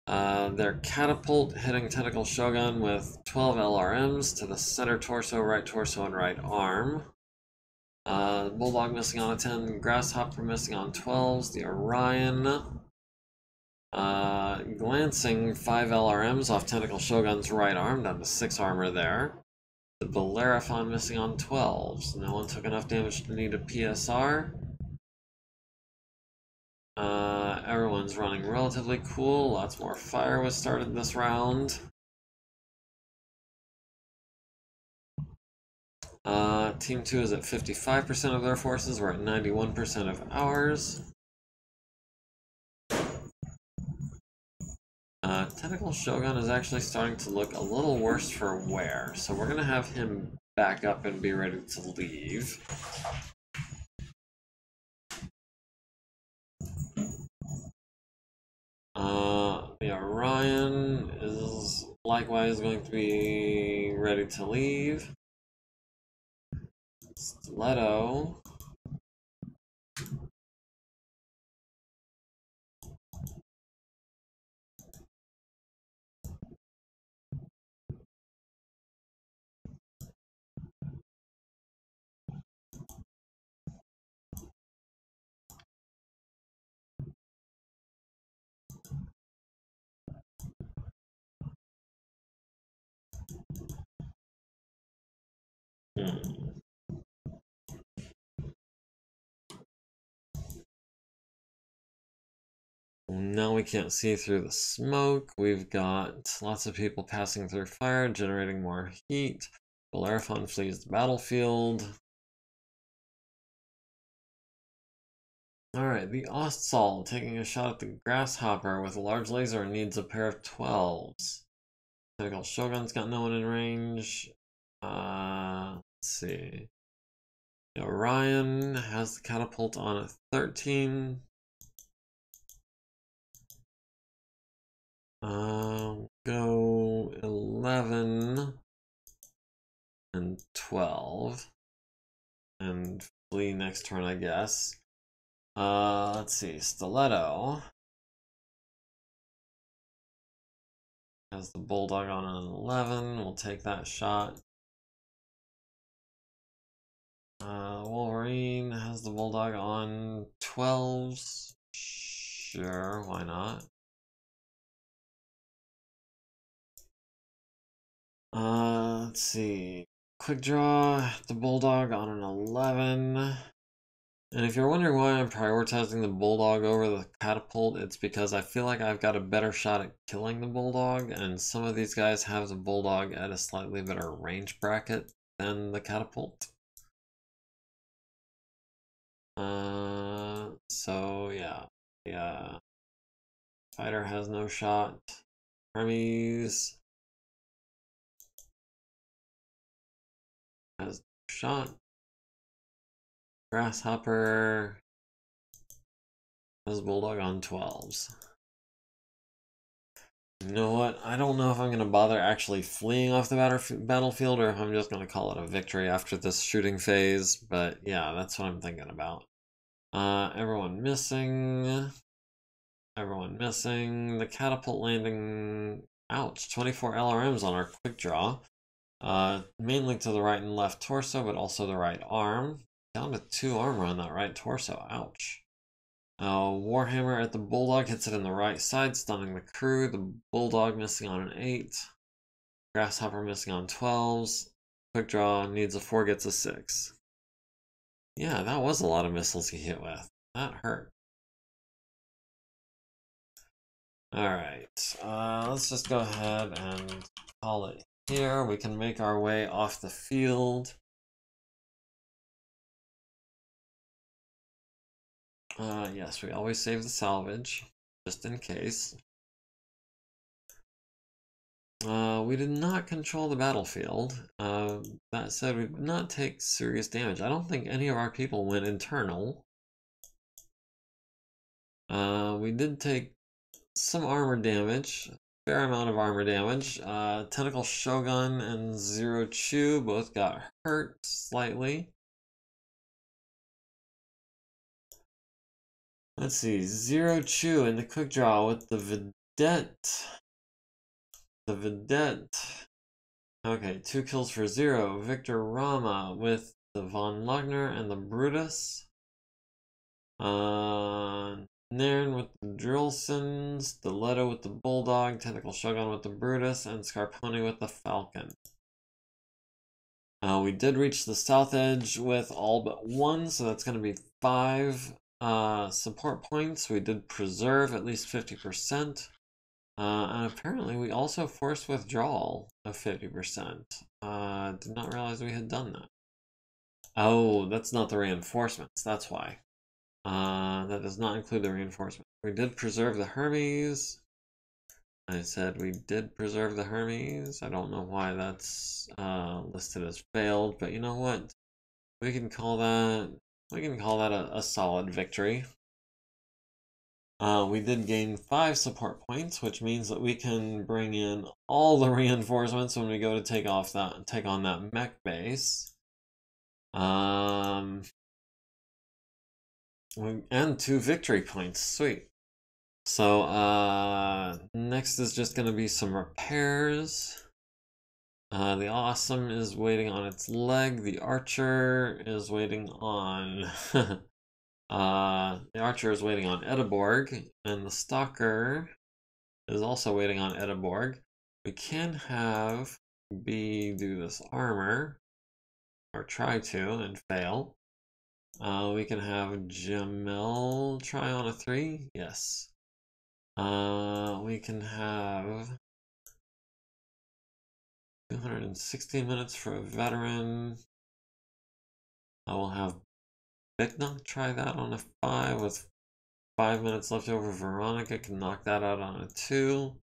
Their Catapult hitting Tentacle Shogun with 12 LRMs to the center torso, and right arm. Bulldog missing on a 10, Grasshopper missing on 12s, the Orion glancing 5 LRMs off Tentacle Shogun's right arm, down to 6 armor there. The Bellerophon missing on 12s. No one took enough damage to need a PSR. Everyone's running relatively cool. Lots more fire was started this round. Team 2 is at 55% of their forces. We're at 91% of ours. Tentacle Shogun is actually starting to look a little worse for wear, so we're going to have him back up and be ready to leave. The Orion is likewise going to be ready to leave. Stiletto. Now we can't see through the smoke. We've got lots of people passing through fire, generating more heat. Bellerophon flees the battlefield. Alright, the Ostsol taking a shot at the Grasshopper with a large laser and needs a pair of 12s. Tentacle Shogun's got no one in range. Let's see. The Orion has the Catapult on a 13. Go 11 and 12 and flee next turn, I guess. Let's see. Stiletto has the Bulldog on an 11. We'll take that shot. Wolverine has the Bulldog on 12s. Sure, why not? Let's see. Quick Draw, the Bulldog on an 11. And if you're wondering why I'm prioritizing the Bulldog over the Catapult, it's because I feel like I've got a better shot at killing the Bulldog, and some of these guys have the Bulldog at a slightly better range bracket than the Catapult. So yeah. Fighter has no shot. Hermes has no shot. Grasshopper has Bulldog on 12s. You know what? I don't know if I'm going to bother actually fleeing off the battlefield or if I'm just going to call it a victory after this shooting phase. But yeah, that's what I'm thinking about. Everyone missing. Everyone missing. The catapult landing. Ouch. 24 LRMs on our quick draw. Mainly to the right and left torso, but also the right arm. Down to 2 armor on that right torso. Ouch. Warhammer at the Bulldog hits it in the right side, stunning the crew. The Bulldog missing on an 8. Grasshopper missing on 12s. Quick draw needs a 4, gets a 6. Yeah, that was a lot of missiles he hit with. That hurt. Alright, let's just go ahead and call it here. We can make our way off the field. Yes, we always save the salvage, just in case. We did not control the battlefield. That said, we did not take serious damage. I don't think any of our people went internal. We did take some armor damage, fair amount of armor damage. Tentacle Shogun and Zero Chew both got hurt slightly. Let's see, Zero Chew in the quick draw with the Vedette. The Vedette. Okay, 2 kills for 0. Victor Rama with the Von Logner and the Brutus. Nairn with the Drillsons, the Leto with the Bulldog, Tentacle Shogun with the Brutus, and Scarponi with the Falcon. We did reach the south edge with all but 1, so that's going to be 5 support points. We did preserve at least 50%. And apparently we also forced withdrawal of 50%. Did not realize we had done that. Oh, that's not the reinforcements, that's why. That does not include the reinforcement. We did preserve the Hermes. I said we did preserve the Hermes. I don't know why that's listed as failed, but you know what? We can call that a solid victory. We did gain 5 support points, which means that we can bring in all the reinforcements when we go to take on that mech base. And 2 victory points, sweet. So next is just going to be some repairs. The Awesome is waiting on its leg. The Archer is waiting on the Archer is waiting on Edeborg, and the Stalker is also waiting on Edeborg. We can have B do this armor, or try to, and fail. We can have Jamel try on a 3, yes. We can have 260 minutes for a veteran. I will have Bicknock try that on a 5 with 5 minutes left over. Veronica can knock that out on a 2.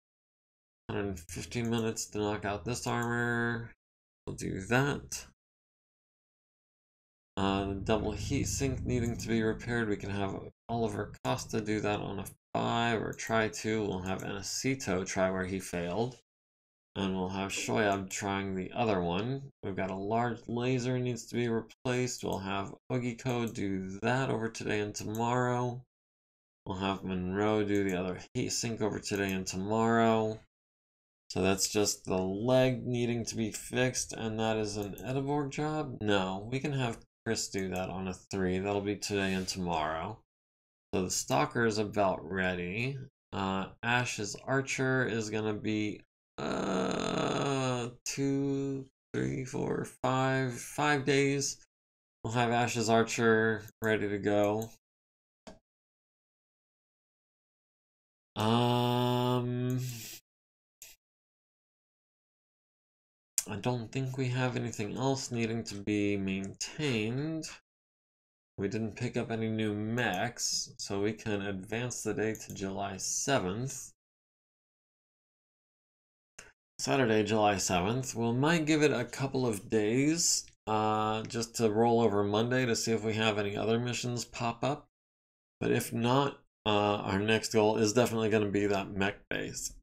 150 minutes to knock out this armor. We'll do that. The double heat sink needing to be repaired. We can have Oliver Costa do that on a 5 or try to. We'll have Anacito try where he failed. And we'll have Shoyab trying the other one. We've got a large laser needs to be replaced. We'll have Ogiko do that over today and tomorrow. We'll have Monroe do the other heat sink over today and tomorrow. So that's just the leg needing to be fixed, and that is an Edeborg job? No, we can have Chris do that on a 3. That'll be today and tomorrow. So the Stalker is about ready. Ash's Archer is gonna be 2, 3, 4, 5 days. We'll have Ash's Archer ready to go. I don't think we have anything else needing to be maintained. We didn't pick up any new mechs, so we can advance the date to July 7th. Saturday, July 7th. We might give it a couple of days just to roll over Monday to see if we have any other missions pop up. But if not, our next goal is definitely going to be that mech base.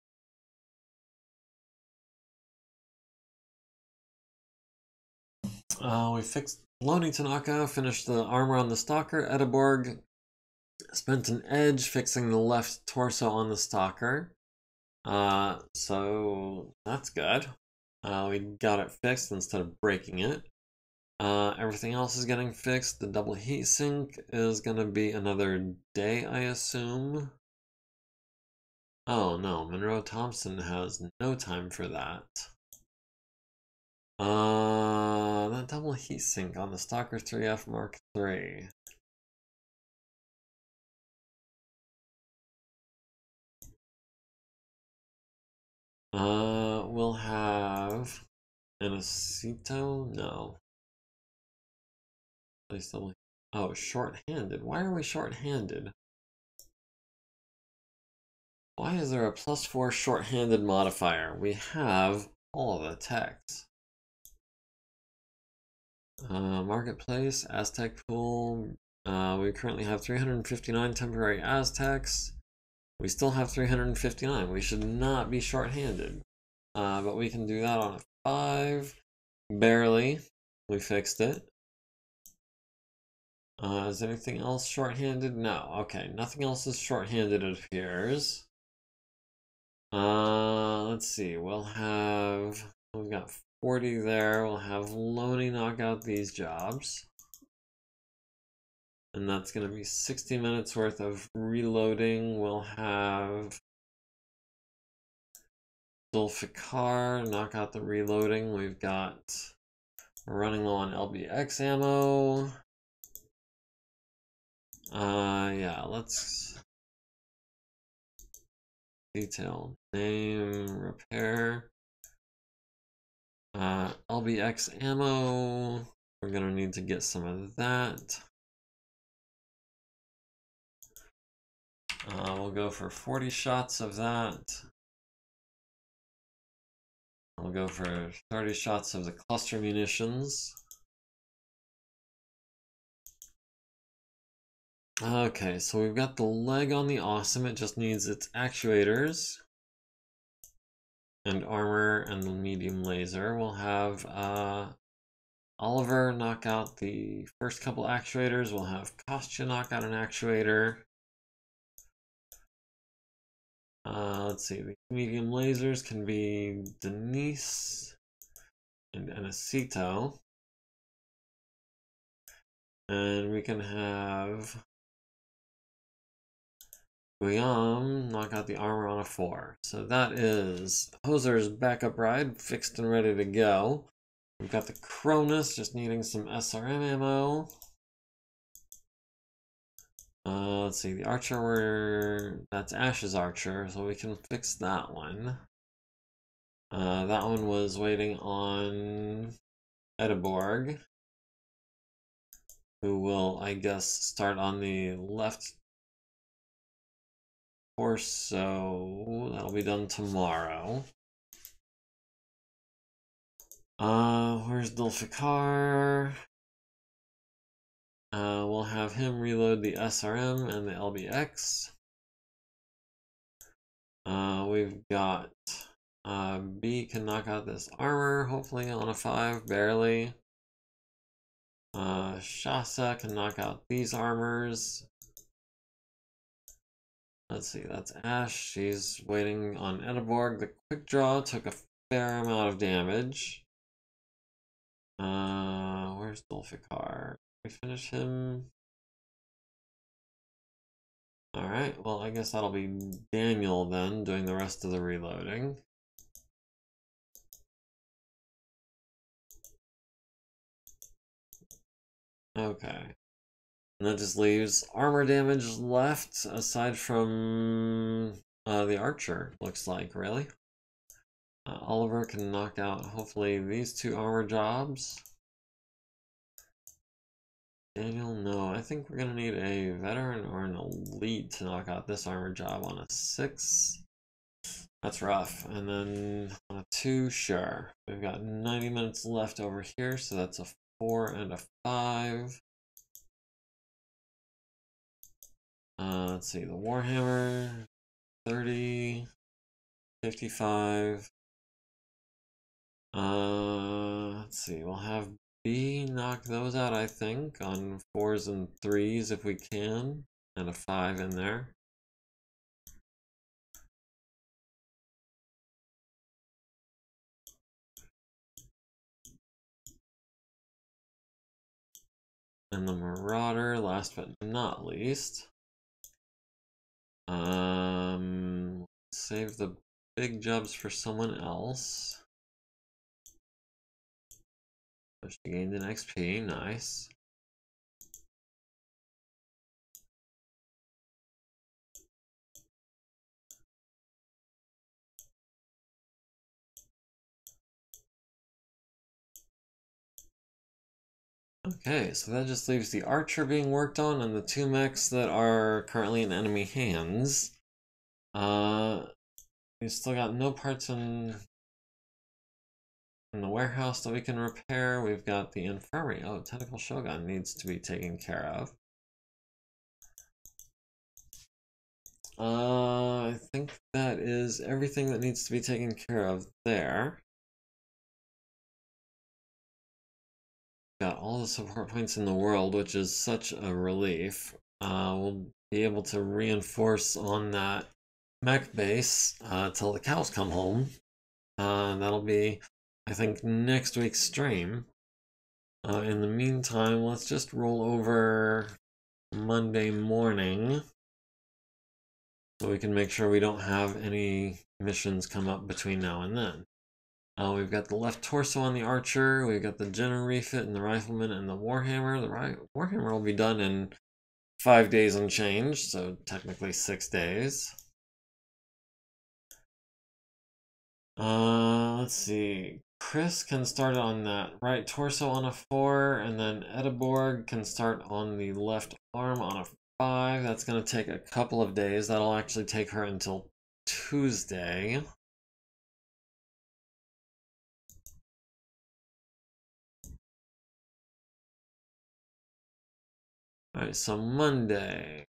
We fixed loading Tanaka, finished the armor on the Stalker. Edeborg spent an edge fixing the left torso on the Stalker. So that's good. We got it fixed instead of breaking it. Everything else is getting fixed. The double heatsink is gonna be another day, I assume. Oh no, Monroe Thompson has no time for that. That double heatsink on the Stalker 3F Mark III. We'll have an Acito? No. Oh, short-handed. Why are we short-handed? Why is there a +4 short-handed modifier? We have all of the techs. Marketplace, Aztec pool. We currently have 359 temporary Aztecs. We still have 359. We should not be short-handed. But we can do that on a 5. Barely. We fixed it. Is anything else short-handed? No. Okay, nothing else is short-handed, it appears. Let's see. We've got 40 there. We'll have Loney knock out these jobs. And that's going to be 60 minutes worth of reloading. We'll have Zulfikar knock out the reloading. We're running low on LBX ammo. Yeah, let's detail name repair. LBX ammo. We're gonna need to get some of that. We'll go for 40 shots of that. We'll go for 30 shots of the cluster munitions. Okay, so we've got the leg on the Awesome. It just needs its actuators and armor and the medium laser. We'll have Oliver knock out the first couple actuators. We'll have Kostya knock out an actuator. Let's see, the medium lasers can be Denise and Anacito. And we can have Guillaume knock out the armor on a 4. So that is Hoser's backup ride, fixed and ready to go. We've got the Cronus just needing some SRM ammo. Let's see, the Archer, that's Ash's Archer, so we can fix that one. That one was waiting on Edeborg, who will, I guess, start on the left torso. That'll be done tomorrow. Where's Dulfikar? We'll have him reload the SRM and the LBX. We've got B can knock out this armor, hopefully on a 5, barely. Shasa can knock out these armors. Let's see, that's Ash. She's waiting on Edeborg. The quick draw took a fair amount of damage. Where's Dulfikar? We finish him. Alright, well, I guess that'll be Daniel then, doing the rest of the reloading. Okay. And that just leaves armor damage left, aside from the Archer, looks like, really. Oliver can knock out, hopefully, these 2 armor jobs. Daniel, no. I think we're gonna need a veteran or an elite to knock out this armor job on a 6. That's rough. And then on a 2, sure. We've got 90 minutes left over here, so that's a 4 and a 5. Let's see, the Warhammer, 30, 55. Let's see, we'll have B knock those out, I think, on 4s and 3s if we can, and a 5 in there. And the Marauder, last but not least. Save the big jobs for someone else. She gained an XP, nice. Okay, so that just leaves the archer being worked on and the 2 mechs that are currently in enemy hands. We've still got no parts in the warehouse that we can repair. We've got the infirmary. Oh, tentacle shogun needs to be taken care of. I think that is everything that needs to be taken care of there. Got all the support points in the world, which is such a relief. We'll be able to reinforce on that mech base till the cows come home. That'll be, I think, next week's stream. In the meantime, let's just roll over Monday morning so we can make sure we don't have any missions come up between now and then. We've got the left torso on the archer, we've got the general refit and the rifleman and the warhammer. The warhammer will be done in 5 days and change, so technically 6 days. Let's see. Chris can start on that right torso on a 4, and then Ediborg can start on the left arm on a 5. That's going to take a couple of days. That'll actually take her until Tuesday. Alright, so Monday.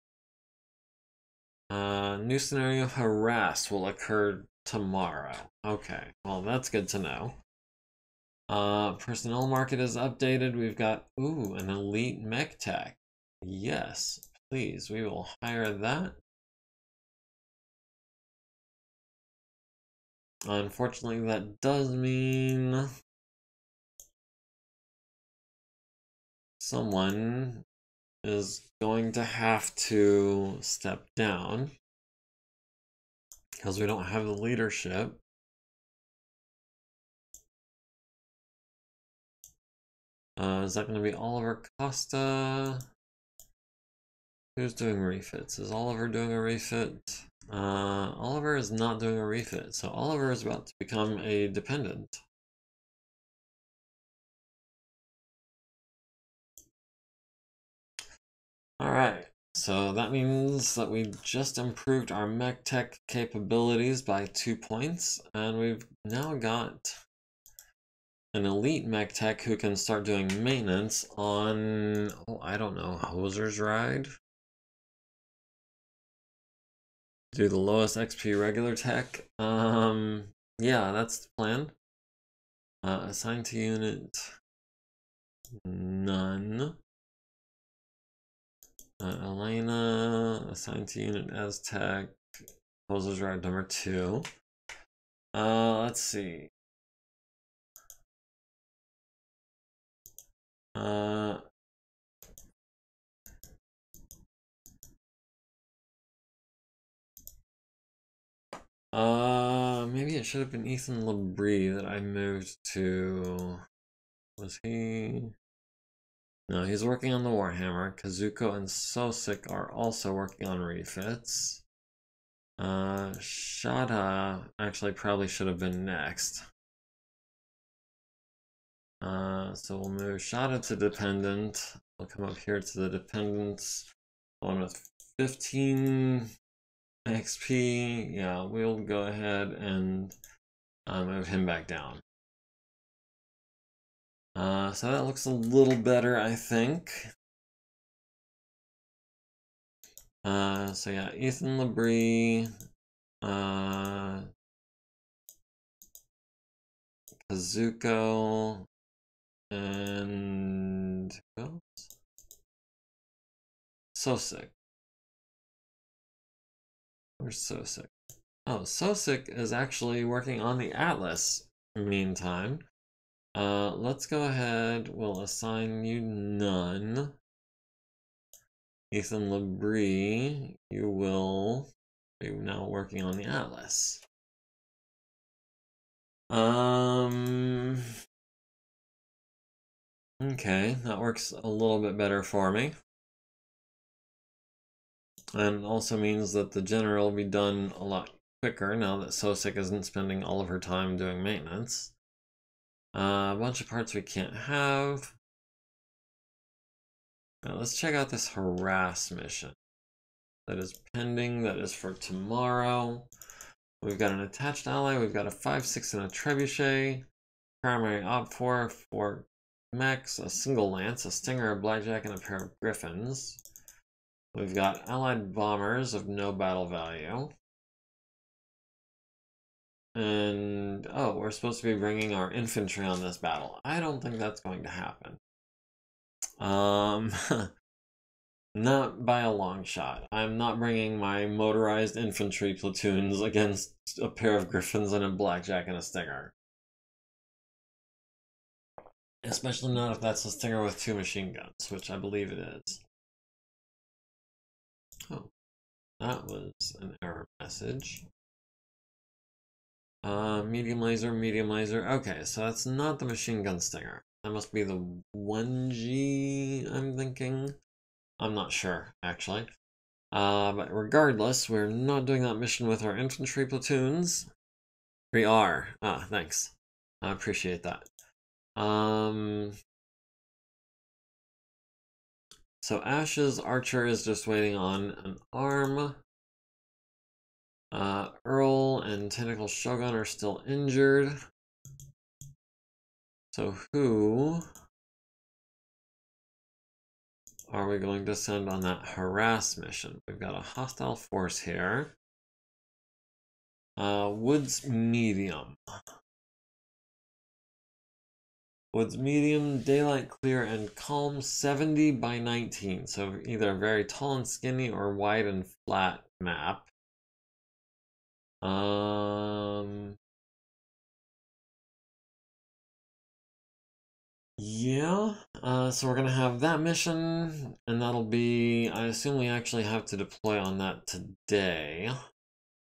New scenario harass will occur tomorrow. Okay, well that's good to know. Personnel market is updated. We've got, ooh, an elite mech tech. Yes, please, we will hire that. Unfortunately, that does mean someone is going to have to step down because we don't have the leadership. Is that going to be Oliver Costa? Who's doing refits? Is Oliver doing a refit? Oliver is not doing a refit, so Oliver is about to become a dependent. Alright, so that means that we just improved our mech tech capabilities by 2 points, and we've now got an elite mech tech who can start doing maintenance on, oh, I don't know, Hoser's Ride? Do the lowest XP regular tech. Yeah, that's the plan. Assigned to unit, none. Elena, assigned to unit Aztec. Hoser's Ride number 2. Let's see. Maybe it should have been Ethan Labrie that I moved to. Was he? No, he's working on the Warhammer. Kazuko and Sosik are also working on refits. Shada actually probably should have been next. So we'll move Shada to dependent. I'll come up here to the dependents. On with 15 XP. Yeah, we'll go ahead and move him back down. So that looks a little better, I think. So yeah, Ethan Labrie, Kazuko, and who else? Sosik. Where's Sosik? Oh, Sosik is actually working on the Atlas meantime. Let's go ahead, we'll assign you none. Ethan Labrie, you will be now working on the Atlas. Okay, that works a little bit better for me. And also means that the general will be done a lot quicker now that Sosik isn't spending all of her time doing maintenance. A bunch of parts we can't have. Now let's check out this harass mission. That is pending, that is for tomorrow. We've got an attached ally, we've got a 5.6 and a trebuchet. Primary op 4 mechs, a single lance, a stinger, a blackjack, and a pair of griffins. We've got allied bombers of no battle value. And, oh, we're supposed to be bringing our infantry on this battle. I don't think that's going to happen. Not by a long shot. I'm not bringing my motorized infantry platoons against a pair of griffins and a blackjack and a stinger. Especially not if that's a stinger with 2 machine guns, which I believe it is. Oh, that was an error message. Medium laser, medium laser. Okay, so that's not the machine gun stinger. That must be the 1G, I'm thinking. I'm not sure, actually. But regardless, we're not doing that mission with our infantry platoons. We are. Ah, thanks. I appreciate that. So Ash's archer is just waiting on an arm. Earl and Tentacle Shogun are still injured. So who are we going to send on that harass mission? We've got a hostile force here. Woods medium. Woods medium, daylight clear, and calm 70 by 19. So either very tall and skinny or wide and flat map. Yeah, so we're gonna have that mission, and that'll be, I assume we actually have to deploy on that today.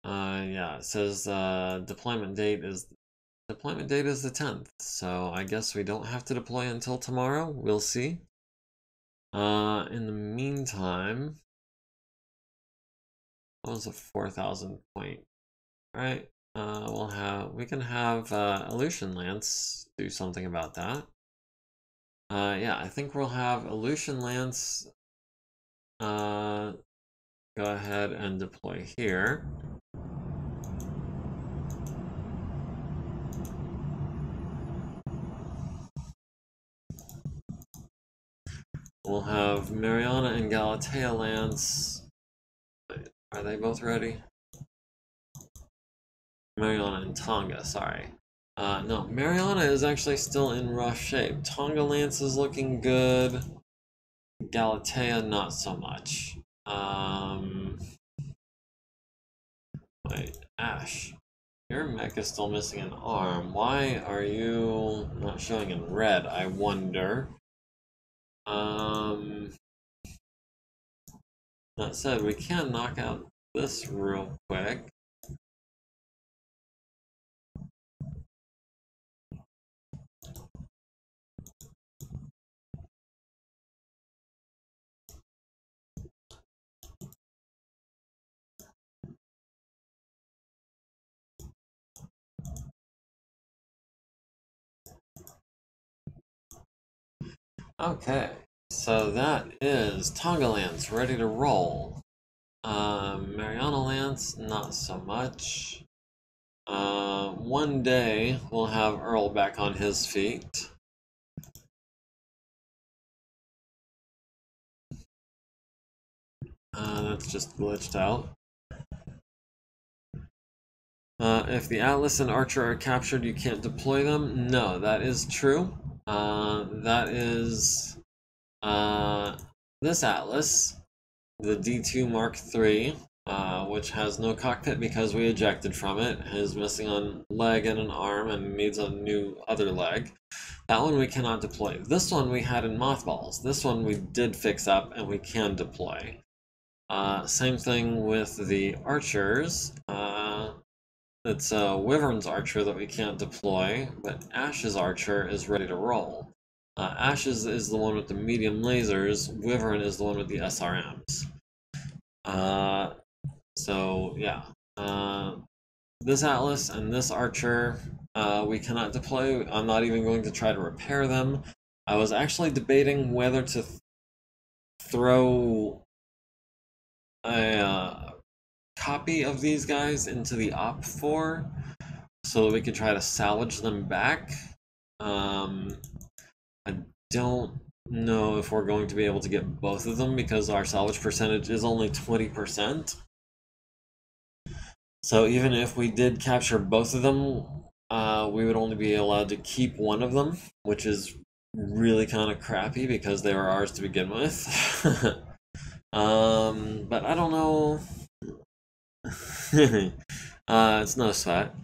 Yeah, it says deployment date is the 10th, so I guess we don't have to deploy until tomorrow. We'll see. In the meantime, what was a 4,000 point? All right, we can have Aleutian Lance do something about that. Yeah, I think we'll have Aleutian Lance go ahead and deploy here. We'll have Mariana and Galatea Lance. Wait, are they both ready? Mariana and Tonga, sorry. No, Mariana is actually still in rough shape. Tonga Lance is looking good. Galatea, not so much. Wait, Ash. Your mech is still missing an arm. Why are you not showing in red, I wonder? That said, we can knock out this real quick. Okay, So that is Tonga Lance ready to roll. Mariana Lance, not so much. One day we'll have Earl back on his feet. That's just glitched out. If the Atlas and Archer are captured, you can't deploy them. No, that is true. That is this Atlas, the D2 Mark III, which has no cockpit because we ejected from it, is missing a leg and an arm and needs a new other leg. That one we cannot deploy. This one we had in mothballs. This one we did fix up and we can deploy. Same thing with the archers. It's Wyvern's archer that we can't deploy, but Ash's archer is ready to roll. Ash's is the one with the medium lasers. Wyvern is the one with the SRMs. So yeah, this Atlas and this archer we cannot deploy. I'm not even going to try to repair them. I was actually debating whether to throw a copy of these guys into the OP4 so that we could try to salvage them back. I don't know if we're going to be able to get both of them because our salvage percentage is only 20%. So even if we did capture both of them, we would only be allowed to keep one of them, which is really kind of crappy because they were ours to begin with. But I don't know. It's no sweat.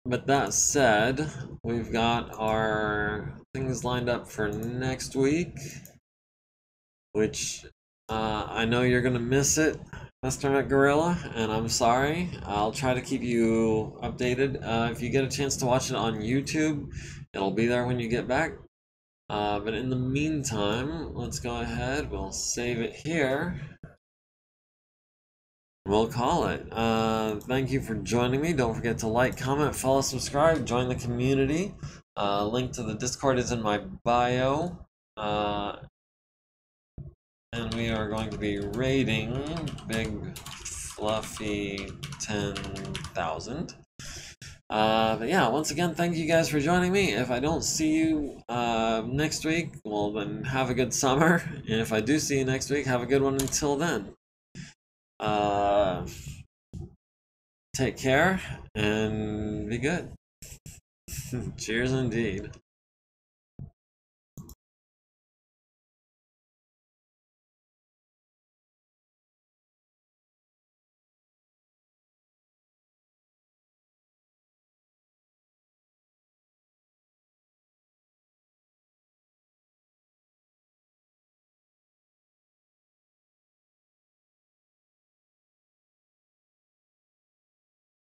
But that said, we've got our things lined up for next week, which I know you're gonna miss it, Mr. McGorilla, and I'm sorry. I'll try to keep you updated. If you get a chance to watch it on YouTube, it'll be there when you get back. But in the meantime, let's go ahead. We'll save it here. We'll call it. Thank you for joining me. Don't forget to like, comment, follow, subscribe, join the community. Link to the Discord is in my bio. And we are going to be raiding Big Fluffy 10,000. But yeah, once again, thank you guys for joining me. If I don't see you next week, well then have a good summer. And if I do see you next week, have a good one until then. Take care and be good. Cheers indeed.